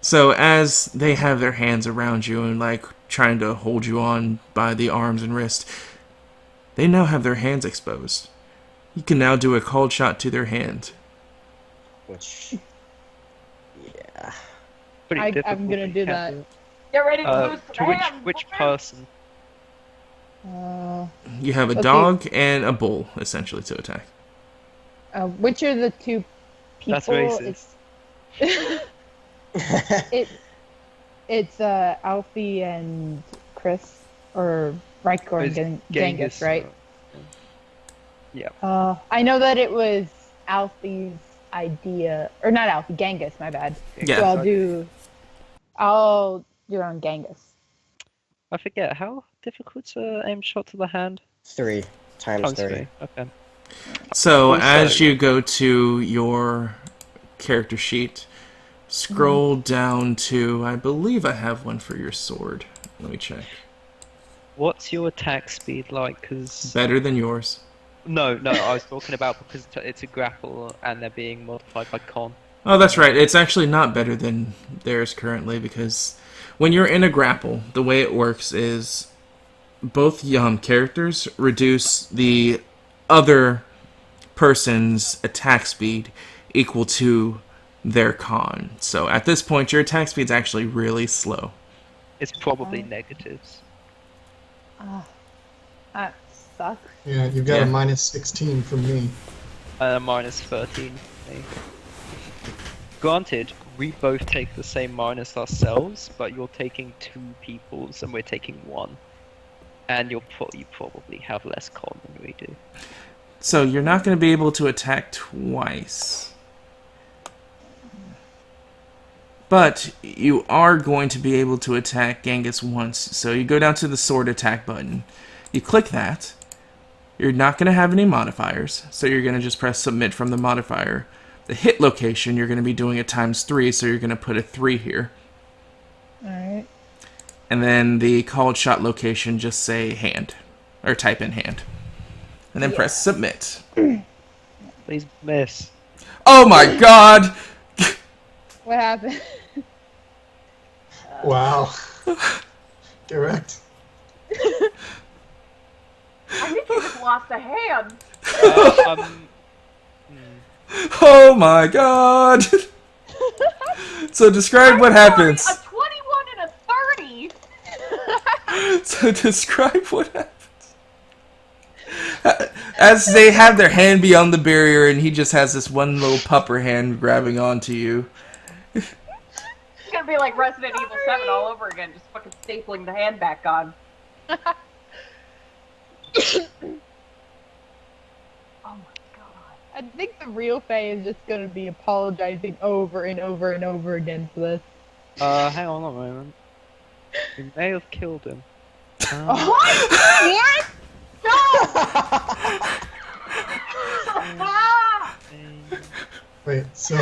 So as they have their hands around you and like trying to hold you on by the arms and wrist, they now have their hands exposed. You can now do a cold shot to their hand. Which, yeah. Pretty I'm difficult, gonna but do you can that. it. Get ready to lose To some hands. which boys. person? You have a Okay. dog and a bull essentially to attack. Which are the two people? That's racist. It's Alfie and Chris, or Rikor It's and Genghis, right? Yeah. I know that it was Alfie's idea, or not Alfie, Genghis. My bad. Yeah. So I'll do it on Genghis. I forget how difficult to aim shot to the hand. 3 times 3. Okay. So Also- as you go to your character sheet, scroll down to, I believe I have one for your sword. Let me check. What's your attack speed like? Because Better than yours. no, I was talking about because it's a grapple and they're being modified by con. Oh, that's right. It's actually not better than theirs currently because when you're in a grapple, the way it works is both characters reduce the other person's attack speed equal to their con. So at this point, your attack speed's actually really slow. It's probably negatives. That sucks. Yeah, you've got Yeah. a minus 16 from me. Minus 13. Okay. Granted, we both take the same minus ourselves, but you're taking 2 people's and we're taking 1. And you probably have less con than we do. So you're not going to be able to attack twice. But you are going to be able to attack Genghis once. So you go down to the sword attack button. You click that. You're not going to have any modifiers. So you're going to just press submit from the modifier. The hit location, you're going to be doing it ×3. So you're going to put a 3 here. Alright. And then the called shot location, just say hand. Or type in hand. And then press submit. Please miss. Oh my god! What happened? Wow. Direct. I think you just lost a hand. Oh my god! So describe what happens. A 21 and a 30. So describe what happens. As they have their hand beyond the barrier and he just has this one little pupper hand grabbing onto you. It's gonna be like Resident Evil 7 all over again, just fucking stapling the hand back on. Oh my god. I think the real Faye is just gonna be apologizing over and over and over again for this. Hang on a moment. We may have killed him. What? Wait, so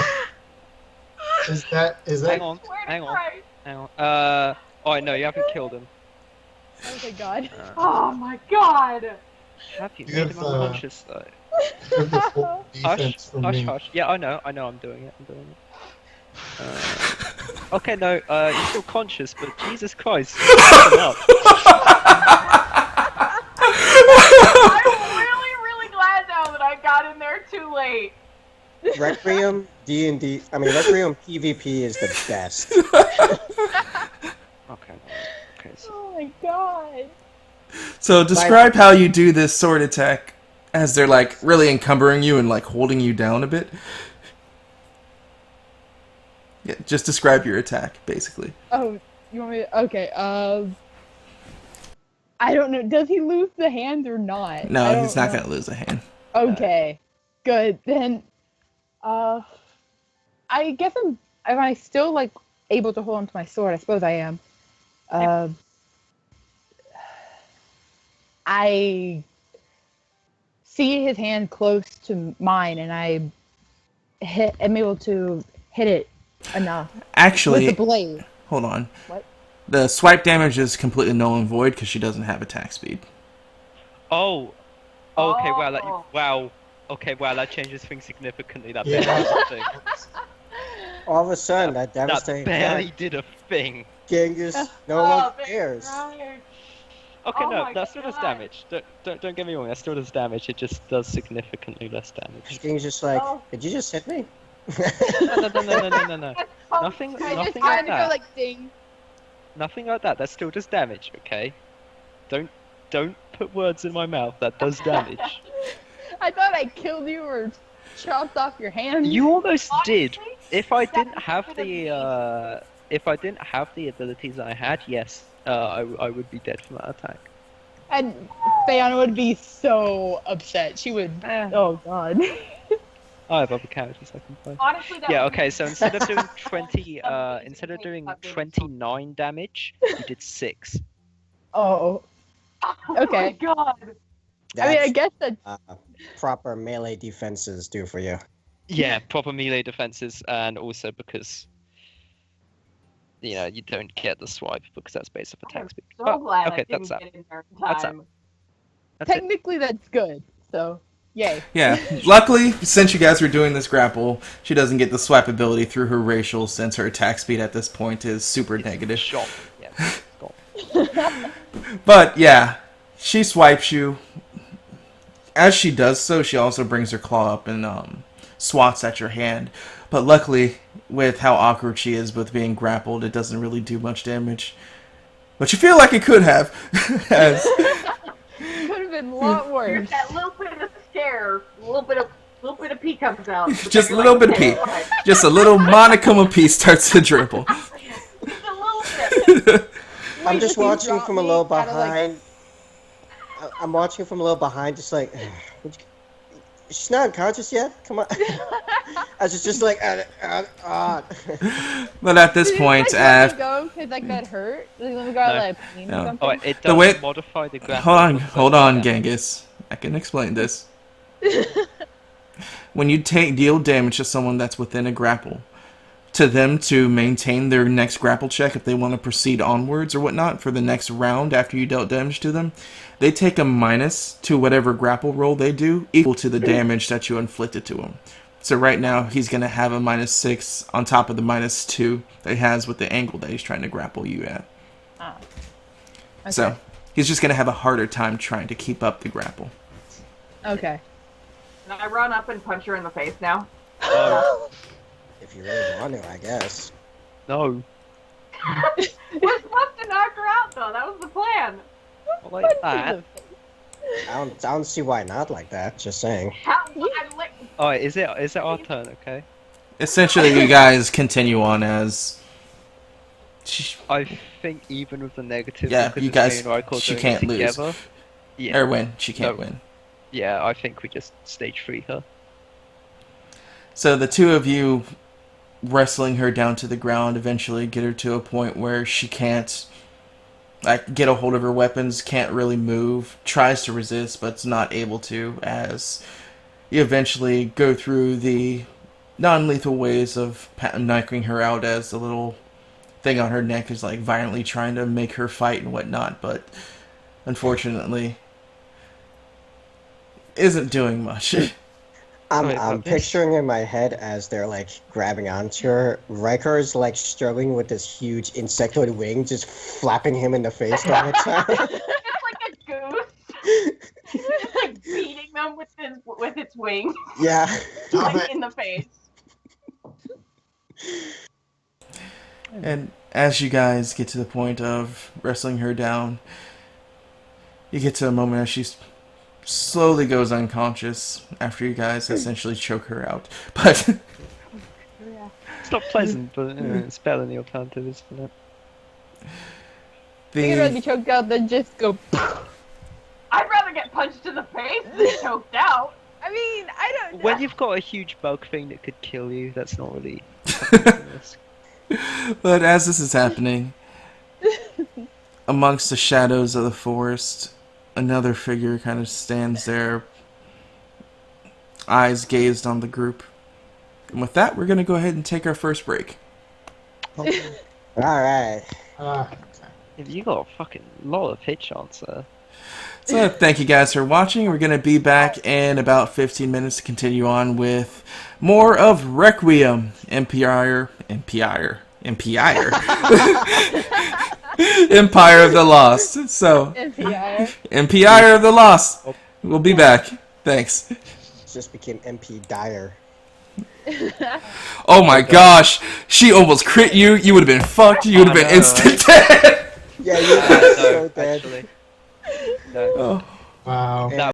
is that Hang on, Swear to hang on, Christ. hang on. Oh no, you haven't killed him. Oh my god. Oh my god. Have you You made have, him unconscious though? you have the full Hush, defense from hush, me? hush. Yeah, I know, I'm doing it, Okay, no, you're still conscious, but Jesus Christ, listen up. I'm really glad now that I got in there too late. Requiem D&D. I mean, Requiem PvP is the best. Okay, so Oh my god. So describe how you do this sword attack as they're like really encumbering you and like holding you down a bit. Yeah, just describe your attack, basically. Oh, you want me to? Okay, I don't know. Does he lose the hand or not? I No, don't he's not know. going to lose a hand. Okay, good. Then, I guess am I still, like, able to hold onto my sword? I suppose I am. I see his hand close to mine, and am able to hit it enough Actually, with the blade. hold on. What? The swipe damage is completely null and void because she doesn't have attack speed. Oh. Okay, wow, Oh. wow. Okay, wow, that changes things significantly. That Yeah. barely did a thing. All of a sudden, that That devastating barely attack, did a thing. Genghis no Oh, longer that's cares. right. Okay, Oh no, my that still does God. damage. Don't get me wrong, that still does damage. It just does significantly less damage. Genghis just like, Oh. did you just hit me? No. Oh, Nothing- I nothing just like had to go that. like ding. Nothing like that. That still does damage. Okay. Don't put words in my mouth. That does damage. I thought I killed you or chopped off your hand. You almost did. Honestly, If I that didn't was have gonna be the abilities I had, yes, I would be dead from that attack. And Fayana would be so upset. She would. Oh god. I have other characters I can play. Honestly, that Yeah. would Okay. be So instead of doing Something instead of to doing take 29 damage, you did 6. Oh. Oh Okay. my god. I mean, I That's guess that. proper melee defenses do for you. Yeah, proper melee defenses, and also because you don't get the swipe because that's based off attack speed. So But, glad okay, I didn't that's that. get in there in That's time. That's it. Technically, that's good. So, yay. Yeah, luckily, since you guys were doing this grapple, she doesn't get the swipe ability through her racial, since her attack speed at this point is super negative. Shot. Yeah. Gone. But yeah, she swipes you. As she does so, she also brings her claw up and swats at your hand. But luckily, with how awkward she is with being grappled, it doesn't really do much damage. But you feel like it could have. As Could have been a lot worse. That little bit of scare, a little bit of pee comes out. just a little bit of pee. Just a little monicum of pee starts to dribble. Just a little bit. I'm just You watching drop from a me, little kinda like- behind. I'm watching from a little behind, just like. She's not unconscious yet. Come on. I was just like. But at this point, let me go because like that hurt. Like, let me go out No. like pain No. or something. Oh, it The does way- modify the grapple. hold on, Genghis. I can explain this. When you deal damage to someone that's within a grapple, to them to maintain their next grapple check if they want to proceed onwards or whatnot for the next round after you dealt damage to them, they take a minus to whatever grapple roll they do equal to the damage that you inflicted to him. So right now he's going to have a -6 on top of the -2 that he has with the angle that he's trying to grapple you at. Okay. So he's just going to have a harder time trying to keep up the grapple. Okay. And I run up and punch her in the face now. If you really want to, I guess. No, We're supposed to knock her out, though. That was the plan. not like that. I don't see why not like that. Just saying. Oh, is it our turn? Okay. Essentially, you guys continue on as... I think even with the negative, Yeah, because you it's guys- me and Rikor she doing can't it lose. together, Yeah. Or win. She can't No. win. Yeah, I think we just stage 3 her. So the two of you wrestling her down to the ground eventually get her to a point where she can't like get a hold of her weapons, can't really move, tries to resist but's not able to, as you eventually go through the non-lethal ways of knocking her out, as the little thing on her neck is like violently trying to make her fight and whatnot, but unfortunately isn't doing much. I'm Wait, okay. picturing in my head as they're like grabbing onto her. Rikor is like struggling with this huge insectoid wing, just flapping him in the face the whole time. It's like a goose. It's like beating them with its wings, Yeah. Stop like it. in the face. And as you guys get to the point of wrestling her down, you get to a moment as she slowly goes unconscious after you guys essentially choke her out. But It's not pleasant, but it's better than the alternative, isn't it? You'd rather be the choked out than just go. I'd rather get punched in the face than choked out. I mean, I don't. When you've got a huge bug thing that could kill you, that's not really. but as this is happening, amongst the shadows of the forest, another figure kind of stands there, eyes gazed on the group. And with that, we're going to go ahead and take our first break. All right. You got a fucking lot of hit chance there. So thank you guys for watching. We're going to be back in about 15 minutes to continue on with more of Requiem, Empire of the Lost. So, NPR. Empire of the Lost. We'll be back. Thanks. Just became MP Dyer. Oh my gosh. She almost crit you. You would have been fucked. You would have been I know, instant dead. Yeah, you're No, so dead. actually. No. Oh. Wow. That